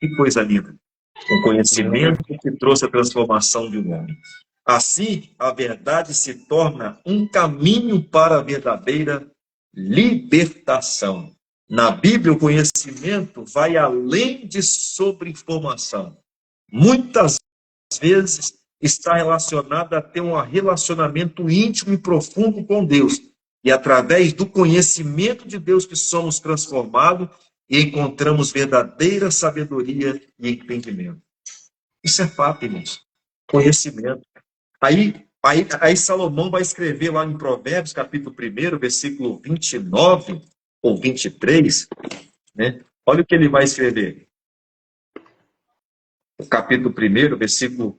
Que coisa linda. O conhecimento que trouxe a transformação de um homem. Assim, a verdade se torna um caminho para a verdadeira libertação. Na Bíblia, o conhecimento vai além de sobreinformação. Muitas vezes está relacionado a ter um relacionamento íntimo e profundo com Deus. E através do conhecimento de Deus que somos transformados e encontramos verdadeira sabedoria e entendimento. Isso é fato, irmãos. Conhecimento. Aí Salomão vai escrever lá em Provérbios, capítulo 1, versículo 29 ou 23, né? Olha o que ele vai escrever. O capítulo 1, versículo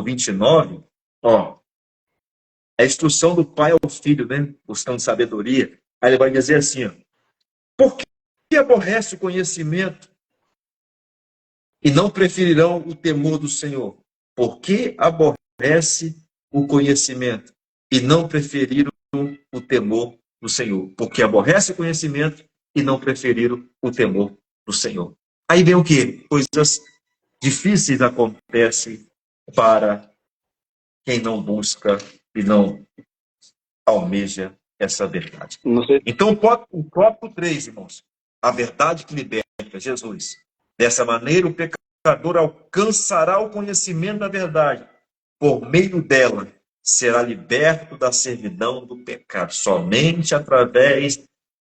29, ó. É a instrução do pai ao filho, né? Buscando sabedoria. Aí ele vai dizer assim, ó. Por que aborrece o conhecimento e não preferirão o temor do Senhor? Por que aborrece o conhecimento e não preferiram o temor do Senhor? Porque aborrece o conhecimento e não preferiram o temor do Senhor. Aí vem o quê? Coisas difíceis acontecem para quem não busca e não almeja essa verdade. Então, o tópico 3, irmãos. A verdade que liberta, Jesus. Dessa maneira, o pecador alcançará o conhecimento da verdade. Por meio dela, será liberto da servidão do pecado. Somente através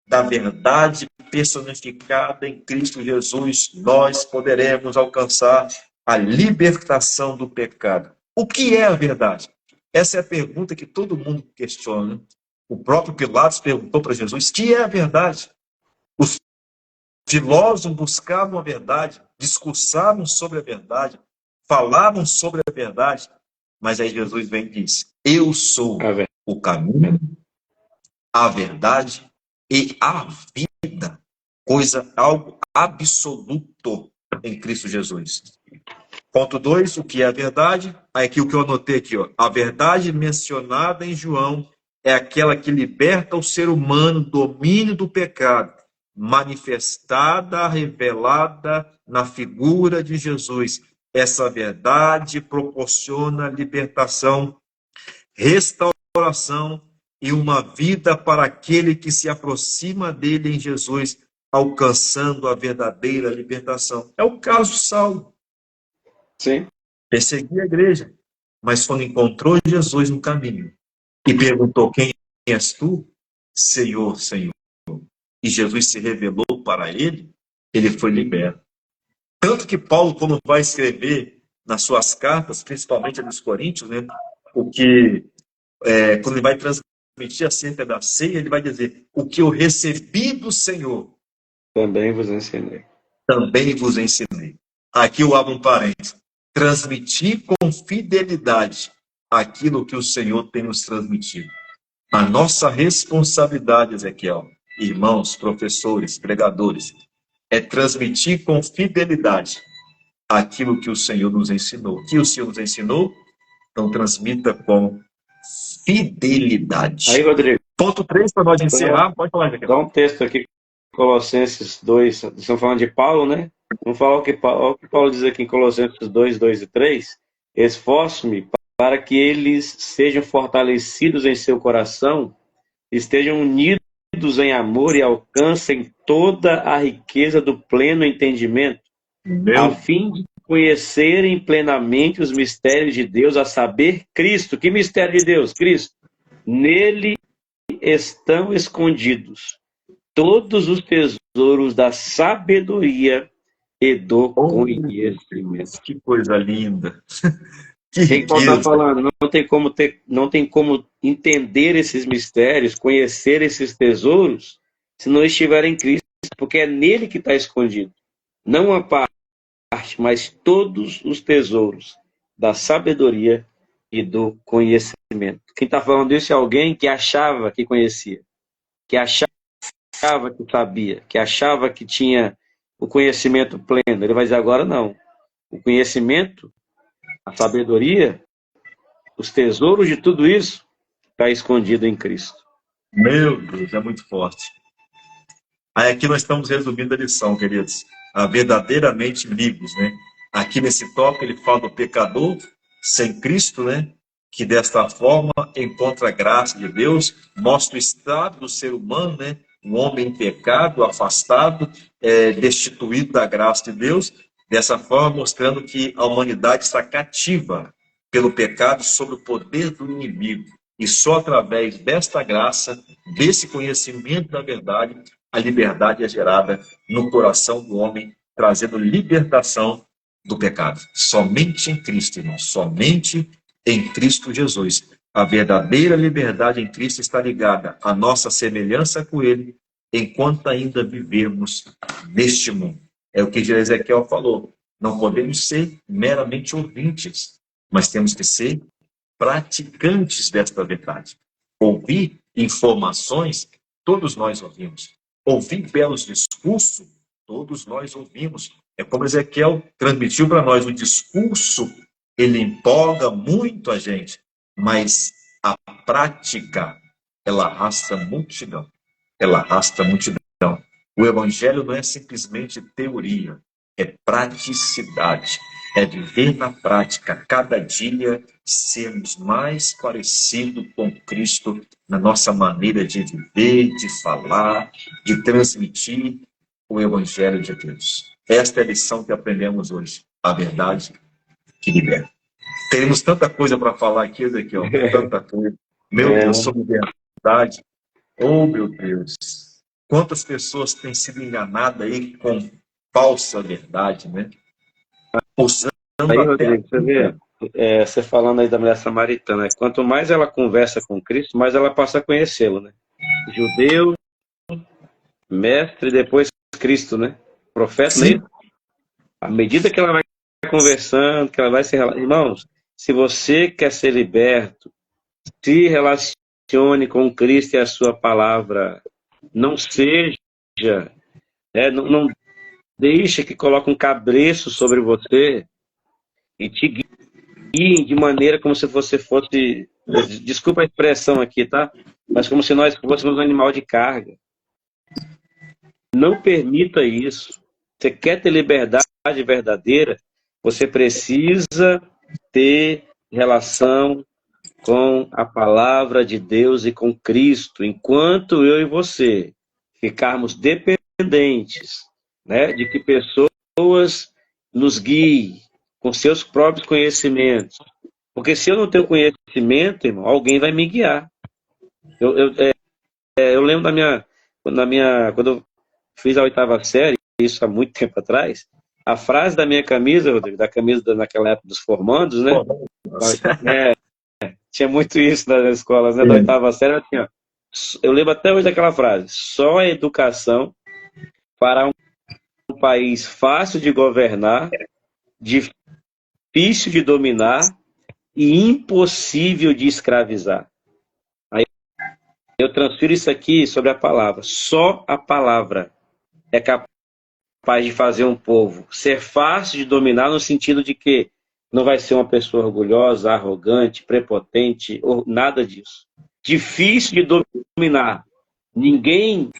da verdade personificada em Cristo Jesus, nós poderemos alcançar a libertação do pecado. O que é a verdade? Essa é a pergunta que todo mundo questiona. O próprio Pilatos perguntou para Jesus: o que é a verdade? Os filósofos buscavam a verdade, discursavam sobre a verdade, falavam sobre a verdade, mas aí Jesus vem e diz: eu sou o caminho, a verdade e a vida. Algo absoluto em Cristo Jesus. Ponto 2, o que é a verdade? Aqui o que eu anotei aqui, ó. A verdade mencionada em João é aquela que liberta o ser humano do domínio do pecado, manifestada, revelada na figura de Jesus. Essa verdade proporciona libertação, restauração e uma vida para aquele que se aproxima dele em Jesus, alcançando a verdadeira libertação. É o caso de Saulo. Sim. Perseguia a igreja, mas quando encontrou Jesus no caminho e perguntou: quem és tu? Senhor, Senhor. E Jesus se revelou para ele, ele foi liberto. Tanto que Paulo, quando vai escrever nas suas cartas, principalmente nos Coríntios, né, o que quando ele vai transmitir acerca da ceia, ele vai dizer: o que eu recebi do Senhor, Também vos ensinei. também vos ensinei. Aqui eu abro um parênteses. Transmitir com fidelidade aquilo que o Senhor tem nos transmitido. A nossa responsabilidade, Ezequiel, irmãos, professores, pregadores, é transmitir com fidelidade aquilo que o Senhor nos ensinou. O que o Senhor nos ensinou, então transmita com fidelidade. Aí, Rodrigo. Ponto 3, para nós encerrar, pode falar, Ezequiel. Dá um texto aqui, Colossenses 2, estamos falando de Paulo, né? Vamos falar o que Paulo diz aqui em Colossenses 2, 2 e 3. Esforço-me para que eles sejam fortalecidos em seu coração, estejam unidos em amor e alcancem toda a riqueza do pleno entendimento, a fim de conhecerem plenamente os mistérios de Deus, a saber, Cristo. Que mistério de Deus? Cristo. Nele estão escondidos todos os tesouros da sabedoria e do conhecimento. Que coisa linda. Que riqueza. Está falando, não tem como entender esses mistérios, conhecer esses tesouros, se não estiver em Cristo, porque é nele que está escondido. Não uma parte, mas todos os tesouros da sabedoria e do conhecimento. Quem está falando isso é alguém que achava que conhecia, que achava que sabia, que achava que tinha o conhecimento pleno. Ele vai dizer agora não. O conhecimento, a sabedoria, os tesouros de tudo isso está escondido em Cristo. Meu Deus, é muito forte. Aí aqui nós estamos resumindo a lição, queridos. A verdadeiramente livres, né? Aqui nesse tópico ele fala do pecador sem Cristo, né? Que desta forma encontra a graça de Deus, mostra o estado do ser humano, né? Um homem em pecado, afastado, destituído da graça de Deus, dessa forma mostrando que a humanidade está cativa pelo pecado sob o poder do inimigo. E só através desta graça, desse conhecimento da verdade, a liberdade é gerada no coração do homem, trazendo libertação do pecado. Somente em Cristo, irmão, somente em Cristo Jesus. A verdadeira liberdade em Cristo está ligada à nossa semelhança com Ele, enquanto ainda vivemos neste mundo. É o que Ezequiel falou. Não podemos ser meramente ouvintes, mas temos que ser praticantes desta verdade. Ouvir informações, todos nós ouvimos. Ouvir belos discursos, todos nós ouvimos. É como Ezequiel transmitiu para nós o discurso, ele empolga muito a gente, mas a prática, ela arrasta multidão. Ela arrasta multidão. O evangelho não é simplesmente teoria, é praticidade. É viver na prática, cada dia sermos mais parecidos com Cristo na nossa maneira de viver, de falar, de transmitir o Evangelho de Deus. Esta é a lição que aprendemos hoje, a verdade que liberta. Teremos tanta coisa para falar aqui, Ezequiel, tanta coisa. Meu Deus, sobre verdade. Oh, meu Deus. Quantas pessoas têm sido enganadas aí com falsa verdade, né? Aí, Rodrigo, você vê, você falando aí da mulher samaritana, né? Quanto mais ela conversa com Cristo, mais ela passa a conhecê-lo, né? Judeu, mestre, depois Cristo, né? Profeta, né? À medida que ela vai conversando, que ela vai se relacionando. Irmãos, se você quer ser liberto, se relacione com Cristo e a sua palavra. Não seja, não deixe que coloque um cabresto sobre você e te guiem de maneira como se você fosse, desculpa a expressão aqui, tá? Mas como se nós fôssemos um animal de carga. Não permita isso. Você quer ter liberdade verdadeira, você precisa ter relação com a palavra de Deus e com Cristo. Enquanto eu e você ficarmos dependentes, né, de que pessoas nos guiem com seus próprios conhecimentos, Porque se eu não tenho conhecimento, irmão, alguém vai me guiar. Eu lembro quando eu fiz a 8ª série, isso há muito tempo atrás, a frase da minha camisa, Rodrigo, da camisa naquela época dos formandos, né? É, tinha muito isso nas escolas, né? Da 8ª série, assim, ó, eu lembro até hoje daquela frase: só a educação fará um país fácil de governar, difícil de dominar e impossível de escravizar. Aí eu transfiro isso aqui sobre a palavra. Só a palavra é capaz de fazer um povo ser fácil de dominar, no sentido de que não vai ser uma pessoa orgulhosa, arrogante, prepotente, ou nada disso. Difícil de dominar. Ninguém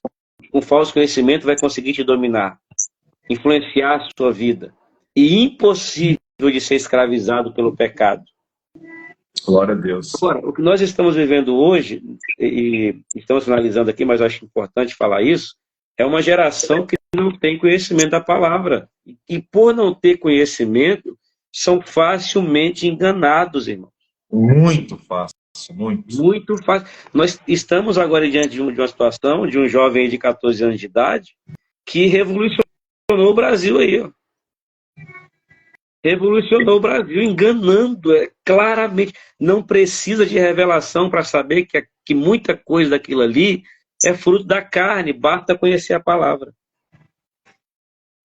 com falso conhecimento vai conseguir te dominar, influenciar a sua vida. E impossível de ser escravizado pelo pecado. Glória a Deus. Agora, o que nós estamos vivendo hoje, e estamos finalizando aqui, mas eu acho importante falar isso, é uma geração que não tem conhecimento da palavra. E por não ter conhecimento, são facilmente enganados, irmão. Muito fácil, muito. Muito fácil. Nós estamos agora diante de uma situação de um jovem de 14 anos de idade que revolucionou o Brasil aí, ó. Revolucionou o Brasil, enganando claramente. Não precisa de revelação para saber que muita coisa daquilo ali é fruto da carne, basta conhecer a palavra.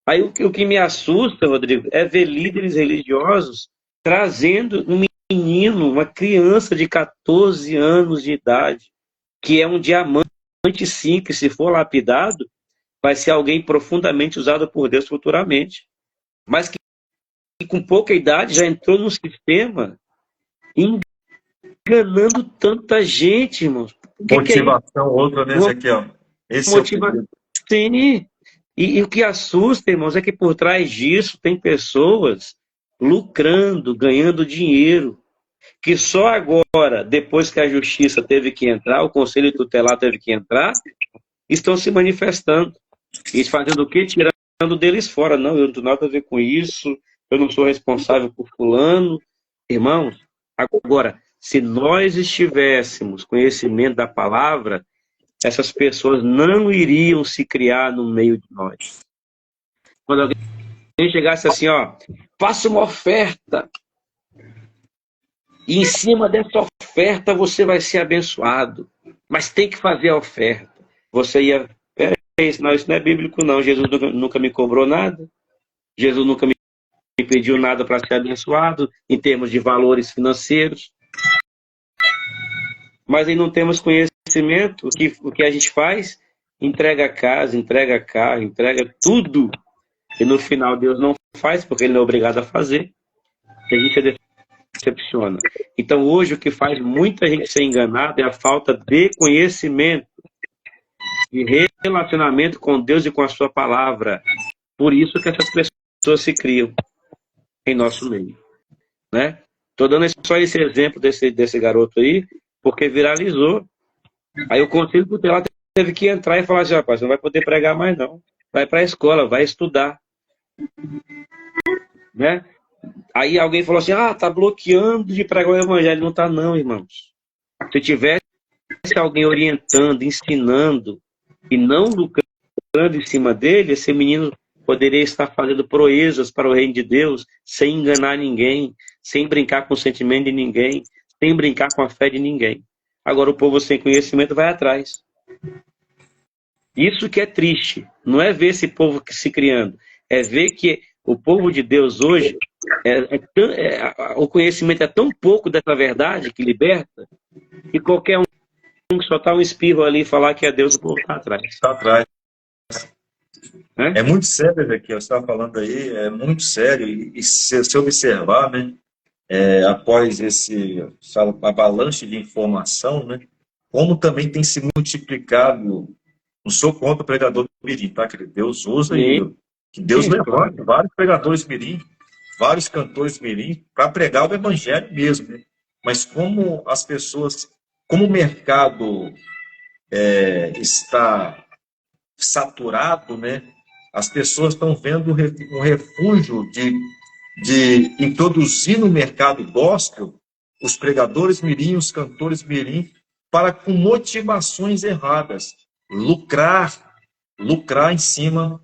Aí o que me assusta, Rodrigo, é ver líderes religiosos trazendo um menino, uma criança de 14 anos de idade, que é um diamante, sim, que se for lapidado, vai ser alguém profundamente usado por Deus futuramente. Mas que com pouca idade já entrou no sistema enganando tanta gente, irmãos. Motivação, outra, né, Ezequiel? Esse motivação. Sim. E o que assusta, irmãos, é que por trás disso tem pessoas lucrando, ganhando dinheiro, que só agora, depois que a justiça teve que entrar, o conselho tutelar teve que entrar, estão se manifestando. E fazendo o quê? Tirando deles fora. Não, eu não tenho nada a ver com isso, eu não sou responsável por fulano. Irmãos, agora, se nós estivéssemos conhecimento da palavra, essas pessoas não iriam se criar no meio de nós. Quando alguém chegasse assim, ó, faça uma oferta, e em cima dessa oferta você vai ser abençoado, mas tem que fazer a oferta. Você ia, não, isso não é bíblico não, Jesus nunca me cobrou nada, Jesus nunca me pediu nada para ser abençoado, em termos de valores financeiros. Mas aí não temos conhecimento, o que a gente faz? Entrega a casa, entrega carro, entrega tudo. E no final Deus não faz, porque Ele não é obrigado a fazer. E a gente decepciona. Então hoje o que faz muita gente ser enganada é a falta de conhecimento, de relacionamento com Deus e com a sua palavra. Por isso que essas pessoas se criam em nosso meio. Né? Estou dando só esse exemplo desse garoto aí, porque viralizou. Aí o conselho tutelar teve que entrar e falar assim, rapaz, você não vai poder pregar mais não. Vai para a escola, vai estudar. Né? Aí alguém falou assim, tá bloqueando de pregar o evangelho. Não tá não, irmãos. Se tivesse alguém orientando, ensinando e não lucrando em cima dele, esse menino poderia estar fazendo proezas para o reino de Deus, sem enganar ninguém, sem brincar com o sentimento de ninguém, sem brincar com a fé de ninguém. Agora o povo sem conhecimento vai atrás. Isso que é triste. Não é ver esse povo se criando. É ver que o povo de Deus hoje, o conhecimento é tão pouco dessa verdade que liberta, que qualquer um que só tá um espirro ali e falar que é Deus, o povo está atrás. Está atrás. É muito sério, Ezequiel, que você estava falando aí, é muito sério. E se observar, né, após esse avalanche de informação, né, como também tem se multiplicado. Não sou contra o pregador mirim, tá? Que Deus usa e que Deus levanta vários pregadores mirim, vários cantores mirim, para pregar o evangelho mesmo, né? Mas como as pessoas, como o mercado está saturado, né? As pessoas estão vendo um refúgio de introduzir no mercado gospel os pregadores mirim, os cantores mirim, para com motivações erradas, lucrar em cima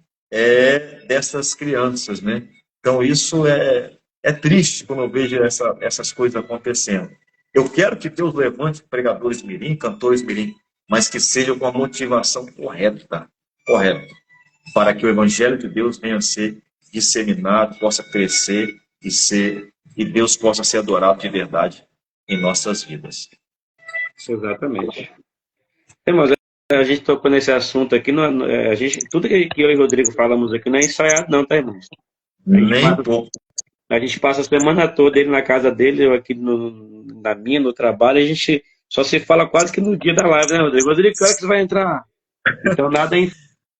dessas crianças, né? Então isso é triste quando eu vejo essas coisas acontecendo. Eu quero que Deus levante pregadores mirim, cantores mirim, mas que seja com a motivação correta, correta, para que o evangelho de Deus venha a ser disseminado, possa crescer e Deus possa ser adorado de verdade em nossas vidas. Exatamente. Irmãos, a gente tocou nesse assunto aqui, tudo que eu e o Rodrigo falamos aqui não é ensaiado não, tá, irmãos? Nem pouco. A gente passa a semana toda, ele na casa dele, eu aqui na minha, no trabalho, a gente só se fala quase que no dia da live, né, Rodrigo? Rodrigo, que hora que você vai entrar? Então nada é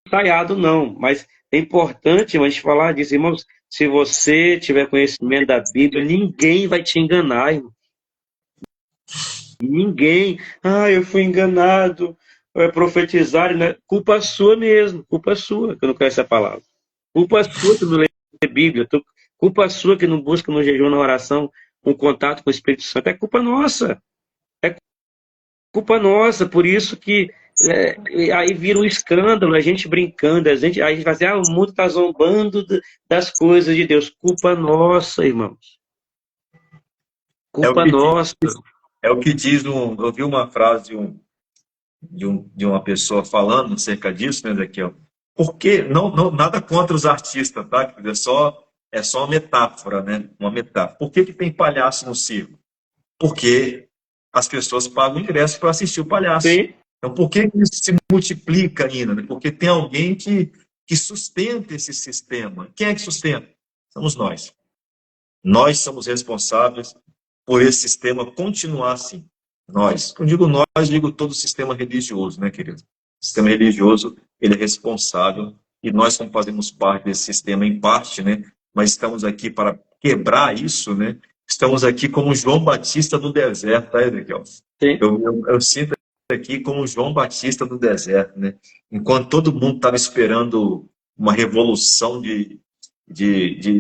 ensaiado não, mas é importante a gente falar disso, irmãos, se você tiver conhecimento da Bíblia, ninguém vai te enganar, irmão. Ninguém. Eu fui enganado. Profetizar, né? Culpa sua mesmo. Culpa sua que não conhece a palavra. Culpa sua que não lê a Bíblia. Culpa sua que não busca no jejum, na oração, um contato com o Espírito Santo. É culpa nossa. É culpa nossa. Por isso que aí vira um escândalo, a gente brincando, a gente vai dizer, o mundo está zombando das coisas de Deus. Culpa nossa, irmãos. Culpa nossa. É o que diz eu vi uma frase de uma pessoa falando acerca disso, né, Ezequiel? Porque nada contra os artistas, tá? É só uma metáfora, né? Uma metáfora. Por que tem palhaço no circo? Porque as pessoas pagam ingresso para assistir o palhaço. Sim. Então, por que isso se multiplica ainda? Né? Porque tem alguém que sustenta esse sistema. Quem é que sustenta? Somos nós. Nós somos responsáveis por esse sistema continuar assim. Nós. Quando digo nós, digo todo o sistema religioso, né, querido? O sistema religioso, ele é responsável, e nós, como fazemos parte desse sistema, em parte, né, mas estamos aqui para quebrar isso, né? Estamos aqui como João Batista no deserto, tá, Ezequiel? Sim. Eu sinto aqui como João Batista no deserto, né? Enquanto todo mundo estava esperando uma revolução de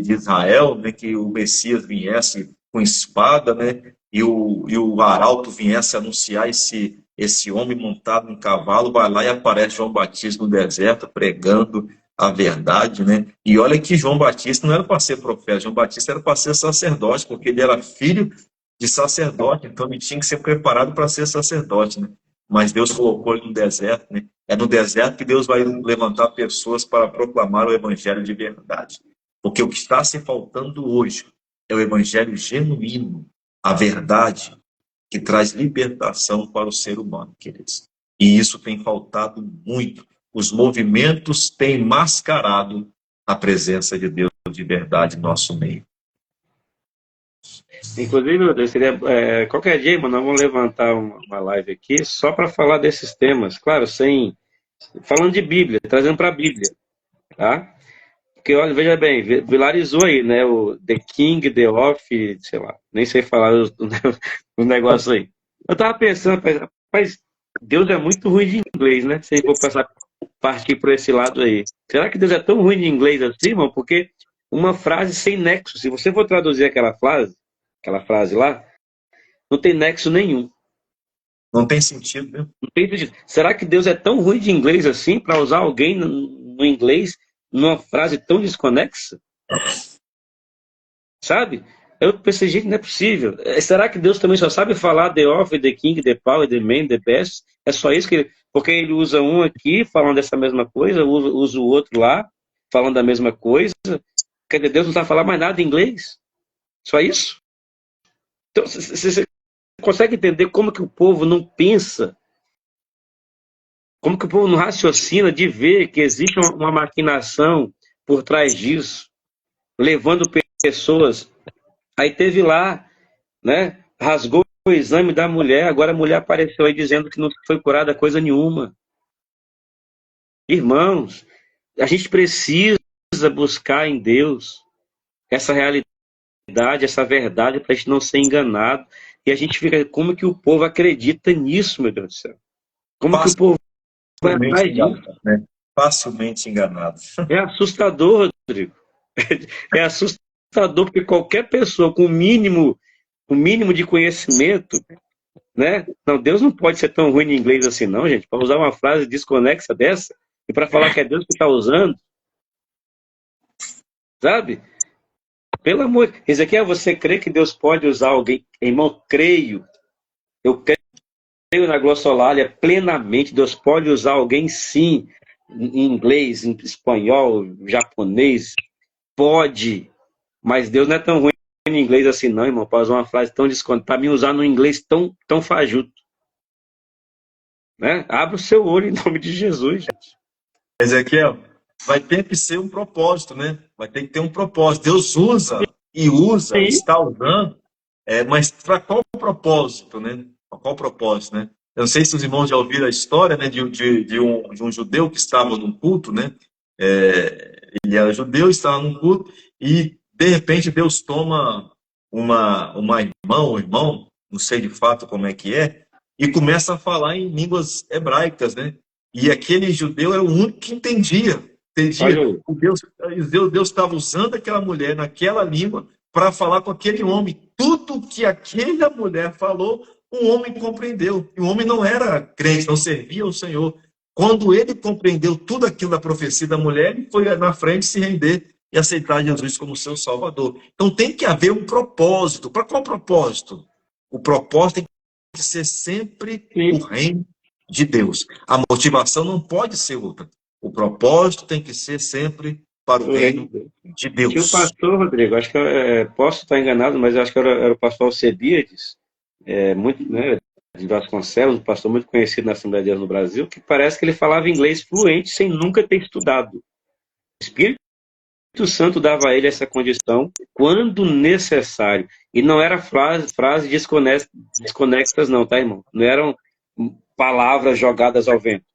Israel, né, que o Messias viesse com espada, né, e o arauto viesse anunciar esse homem montado em cavalo, vai lá e aparece João Batista no deserto pregando a verdade, né? E olha que João Batista não era para ser profeta, João Batista era para ser sacerdote, porque ele era filho de sacerdote, então ele tinha que ser preparado para ser sacerdote, né? Mas Deus colocou ele no deserto, né? É no deserto que Deus vai levantar pessoas para proclamar o evangelho de verdade. Porque o que está se faltando hoje é o evangelho genuíno, a verdade que traz libertação para o ser humano, queridos. E isso tem faltado muito. Os movimentos têm mascarado a presença de Deus de verdade em nosso meio. Inclusive, meu Deus, seria qualquer dia, mano, nós vamos levantar uma live aqui só para falar desses temas, claro, falando de Bíblia, trazendo para a Bíblia, tá? Porque, olha, veja bem, vilarizou aí, né, o The King, The Off, sei lá, nem sei falar os negócios aí. Eu tava pensando, rapaz, Deus é muito ruim de inglês, né? Se eu vou partir por esse lado aí. Será que Deus é tão ruim de inglês assim, irmão? Porque uma frase sem nexo, se você for traduzir aquela frase lá, não tem nexo nenhum. Não tem sentido, né? Não tem sentido. Será que Deus é tão ruim de inglês assim para usar alguém no inglês numa frase tão desconexa? Sabe? Eu pensei, gente, não é possível. Será que Deus também só sabe falar the of, the king, the power, the man, the best? É só isso que ele... Porque ele usa um aqui falando dessa mesma coisa, usa o outro lá falando da mesma coisa. Quer dizer, Deus não está falando mais nada em inglês? Só isso? Então, você consegue entender como que o povo não pensa? Como que o povo não raciocina de ver que existe uma maquinação por trás disso, levando pessoas... Aí teve lá, né? Rasgou o exame da mulher, agora a mulher apareceu aí dizendo que não foi curada coisa nenhuma. Irmãos, a gente precisa buscar em Deus essa realidade, essa verdade, para a gente não ser enganado. E a gente fica, como que o povo acredita nisso, meu Deus do céu? Como que o povo vai atrás disso? Né? Facilmente enganado. É assustador, Rodrigo. É assustador, porque qualquer pessoa com o mínimo um mínimo de conhecimento, né? Não, Deus não pode ser tão ruim em inglês assim, não, gente. Para usar uma frase desconexa dessa e para falar que é Deus que está usando, sabe? Pelo amor. Ezequiel, você crê que Deus pode usar alguém? Irmão, creio. Eu creio na glossolalia plenamente. Deus pode usar alguém, sim, em inglês, em espanhol, japonês. Pode. Mas Deus não é tão ruim em inglês assim, não, irmão. Para usar uma frase tão desconectada, para me usar no inglês tão fajuto. Né? Abra o seu olho em nome de Jesus, gente. Ezequiel, vai ter que ser um propósito, né? Vai ter que ter um propósito. Deus usa e usa, Sim. está usando, mas para qual propósito, né? Para qual propósito, né? Eu não sei se os irmãos já ouviram a história, né, de um judeu que estava num culto, né? Ele era judeu, estava num culto e de repente Deus toma uma irmã ou irmão, não sei de fato como é que é, e começa a falar em línguas hebraicas, né? E aquele judeu era o único que entendia. Deus estava usando aquela mulher naquela língua para falar com aquele homem. Tudo que aquela mulher falou, o homem compreendeu. E o homem não era crente, não servia ao Senhor. Quando ele compreendeu tudo aquilo da profecia da mulher, ele foi na frente se render e aceitar Jesus como seu Salvador. Então tem que haver um propósito. Para qual propósito? O propósito tem que ser sempre o reino de Deus. A motivação não pode ser outra. O propósito tem que ser sempre para o reino de Deus. Tinha o pastor, Rodrigo, acho que posso estar enganado, mas acho que era o pastor Alcebiades, muito, né, de Vasconcelos, um pastor muito conhecido na Assembleia de Deus no Brasil, que parece que ele falava inglês fluente sem nunca ter estudado. O Espírito Santo dava a ele essa condição quando necessário. E não era frase desconexas não, tá, irmão? Não eram palavras jogadas ao vento.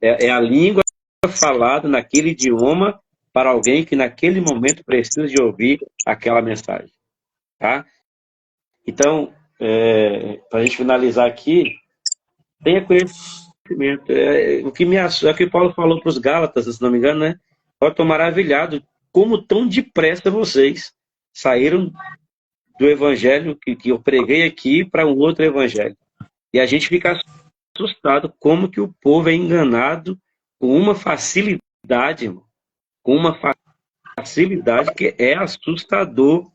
É a língua falada naquele idioma para alguém que naquele momento precisa de ouvir aquela mensagem. Tá? Então, para a gente finalizar aqui, tenha conhecimento. O que Paulo falou para os Gálatas, se não me engano, né? Eu estou maravilhado como tão depressa vocês saíram do evangelho que eu preguei aqui para um outro evangelho. E a gente fica assustado como que o povo é enganado com uma facilidade, irmão, com uma facilidade que é assustador.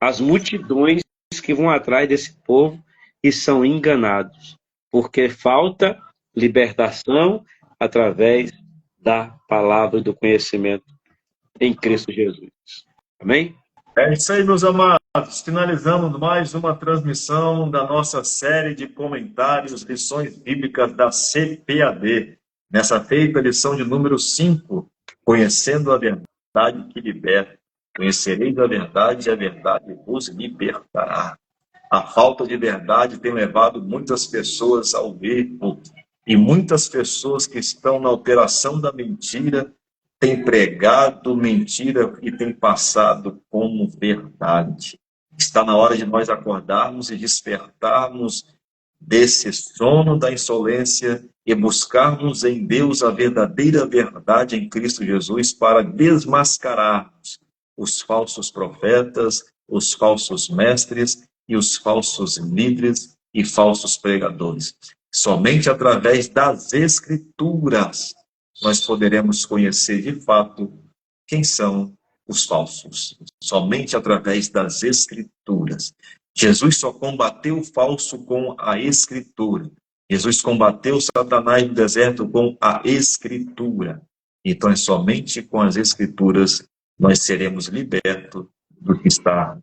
As multidões que vão atrás desse povo e são enganados, porque falta libertação através da palavra e do conhecimento em Cristo Jesus. Amém? É isso aí, meus amados. Finalizamos mais uma transmissão da nossa série de comentários, lições bíblicas da CPAD. Nessa feita, lição de número 5, Conhecendo a Verdade que Liberta. Conhecereis a verdade e a verdade vos libertará. A falta de verdade tem levado muitas pessoas ao erro, e muitas pessoas que estão na operação da mentira têm pregado mentira e têm passado como verdade. Está na hora de nós acordarmos e despertarmos desse sono da insolência e buscarmos em Deus a verdadeira verdade em Cristo Jesus para desmascararmos os falsos profetas, os falsos mestres e os falsos líderes e falsos pregadores. Somente através das Escrituras nós poderemos conhecer de fato quem são os falsos. Somente através das Escrituras. Jesus só combateu o falso com a Escritura. Jesus combateu Satanás no deserto com a Escritura. Então é somente com as Escrituras nós seremos libertos do que está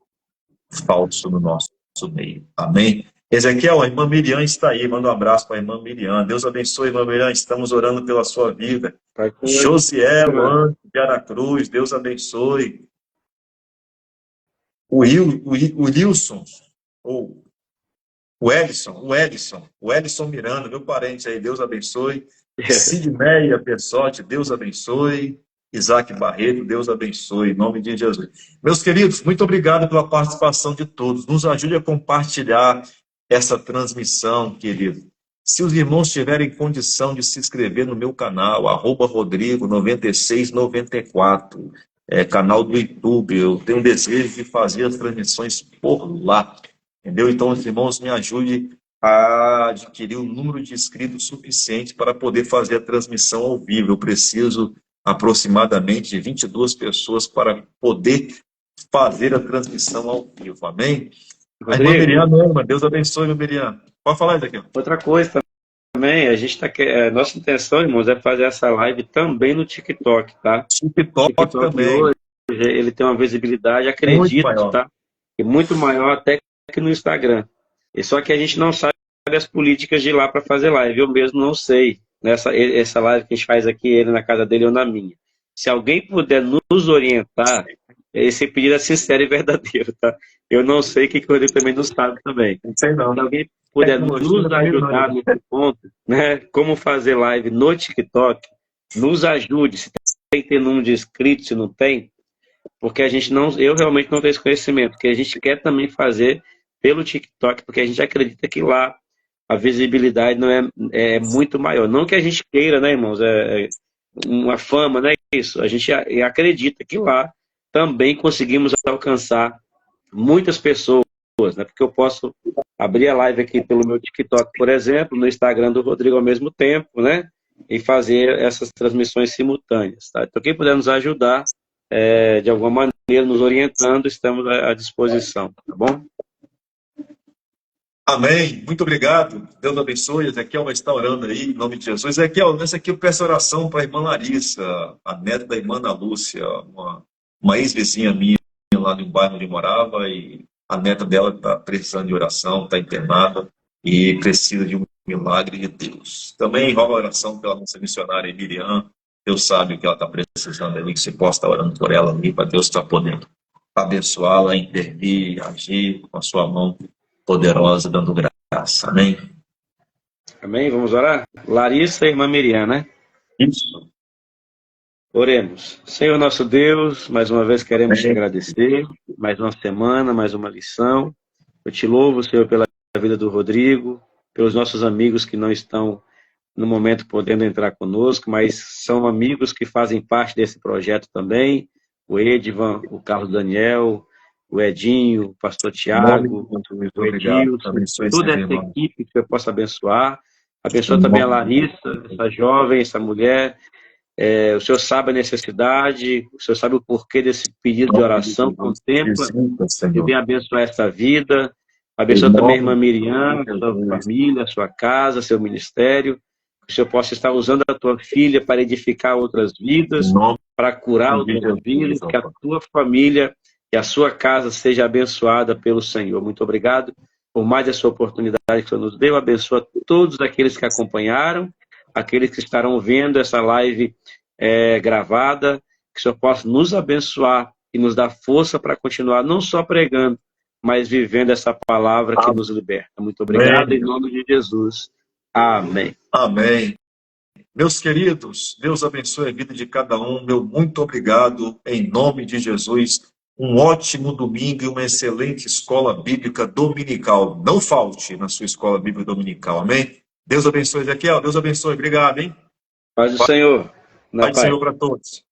falso no nosso meio. Amém? Ezequiel, a irmã Miriam está aí. Manda um abraço para a irmã Miriam. Deus abençoe, irmã Miriam. Estamos orando pela sua vida. Josiel, de Aracruz, Deus abençoe. O Wilson, ou o Edson Miranda, meu parente aí, Deus abençoe. Sidneia Pessotti, Deus abençoe. Isaac Barreto, Deus abençoe, em nome de Jesus. Meus queridos, muito obrigado pela participação de todos. Nos ajude a compartilhar essa transmissão, querido. Se os irmãos tiverem condição de se inscrever no meu canal, @Rodrigo9694, canal do YouTube, eu tenho desejo de fazer as transmissões por lá. Entendeu? Então, os irmãos me ajudem a adquirir um número de inscritos suficiente para poder fazer a transmissão ao vivo. Eu preciso aproximadamente de 22 pessoas para poder fazer a transmissão ao vivo. Amém? A irmã Rodrigo, Miriam, não, mas Deus abençoe, irmã Miriam. Pode falar isso aqui. outra coisa também, a gente nossa intenção, irmãos, é fazer essa live também no TikTok, tá? O TikTok TikTok também, hoje, ele tem uma visibilidade, muito acredito, maior. tá? E muito maior até que no Instagram. E só que a gente não sabe as políticas de lá para fazer live. Eu mesmo não sei. Essa live que a gente faz aqui, ele na casa dele ou na minha. Se alguém puder nos orientar, esse pedido é sincero e verdadeiro, tá? Eu não sei o que o Rodrigo também não sabe também. Não sei não. Se alguém puder Tecnologia nos ajudar não. nesse ponto, né? Como fazer live no TikTok, nos ajude. Se tem número de inscritos, se não tem, porque a gente não, eu realmente não tenho esse conhecimento, porque a gente quer também fazer pelo TikTok, porque a gente acredita que lá a visibilidade não é muito maior. Não que a gente queira, né, irmãos? Uma fama, não é isso. A gente acredita que lá também conseguimos alcançar muitas pessoas, né? Porque eu posso abrir a live aqui pelo meu TikTok, por exemplo, no Instagram do Rodrigo ao mesmo tempo, né? E fazer essas transmissões simultâneas, tá? Então, quem puder nos ajudar, de alguma maneira, nos orientando, estamos à disposição, tá bom? Amém. Muito obrigado. Deus abençoe. Ezequiel vai estar orando aí, em nome de Jesus. Ezequiel, nessa aqui eu peço oração para a irmã Larissa, a neta da irmã Ana Lúcia, uma ex-vizinha minha lá no bairro onde eu morava, e a neta dela está precisando de oração, está internada e precisa de um milagre de Deus. Também rola oração pela nossa missionária Miriam. Deus sabe o que ela está precisando ali, que você possa estar orando por ela ali, para Deus estar podendo abençoá-la, intervir, agir com a sua mão poderosa, dando graça. Amém? Amém? Vamos orar? Larissa e irmã Miriam, né? Isso. Oremos. Senhor nosso Deus, mais uma vez queremos te Amém. agradecer, mais uma semana, mais uma lição. Eu te louvo, Senhor, pela vida do Rodrigo, pelos nossos amigos que não estão no momento podendo entrar conosco, mas são amigos que fazem parte desse projeto também, o Edvan, o Carlos Daniel, o Edinho, o pastor Tiago, o Edilson, toda essa equipe que eu possa abençoar. Abençoa também a Larissa, essa jovem, essa mulher. O Senhor sabe a necessidade, o Senhor sabe o porquê desse pedido de oração, contempla e vem abençoar essa vida. Abençoa também a irmã Miriam, a sua família, a sua casa, seu ministério. Que o Senhor possa estar usando a tua filha para edificar outras vidas, para curar outras vidas, que a tua família e a sua casa seja abençoada pelo Senhor. Muito obrigado por mais essa oportunidade que o Senhor nos deu. Abençoa todos aqueles que acompanharam, aqueles que estarão vendo essa live gravada, que o Senhor possa nos abençoar e nos dar força para continuar não só pregando, mas vivendo essa palavra que nos liberta. Muito obrigado. Amém. Em nome de Jesus. Amém. Amém. Meus queridos, Deus abençoe a vida de cada um. Meu muito obrigado em nome de Jesus. Um ótimo domingo e uma excelente escola bíblica dominical. Não falte na sua escola bíblica dominical. Amém? Deus abençoe, Ezequiel. Deus abençoe. Obrigado, hein? Paz do Senhor. Paz do Senhor para todos.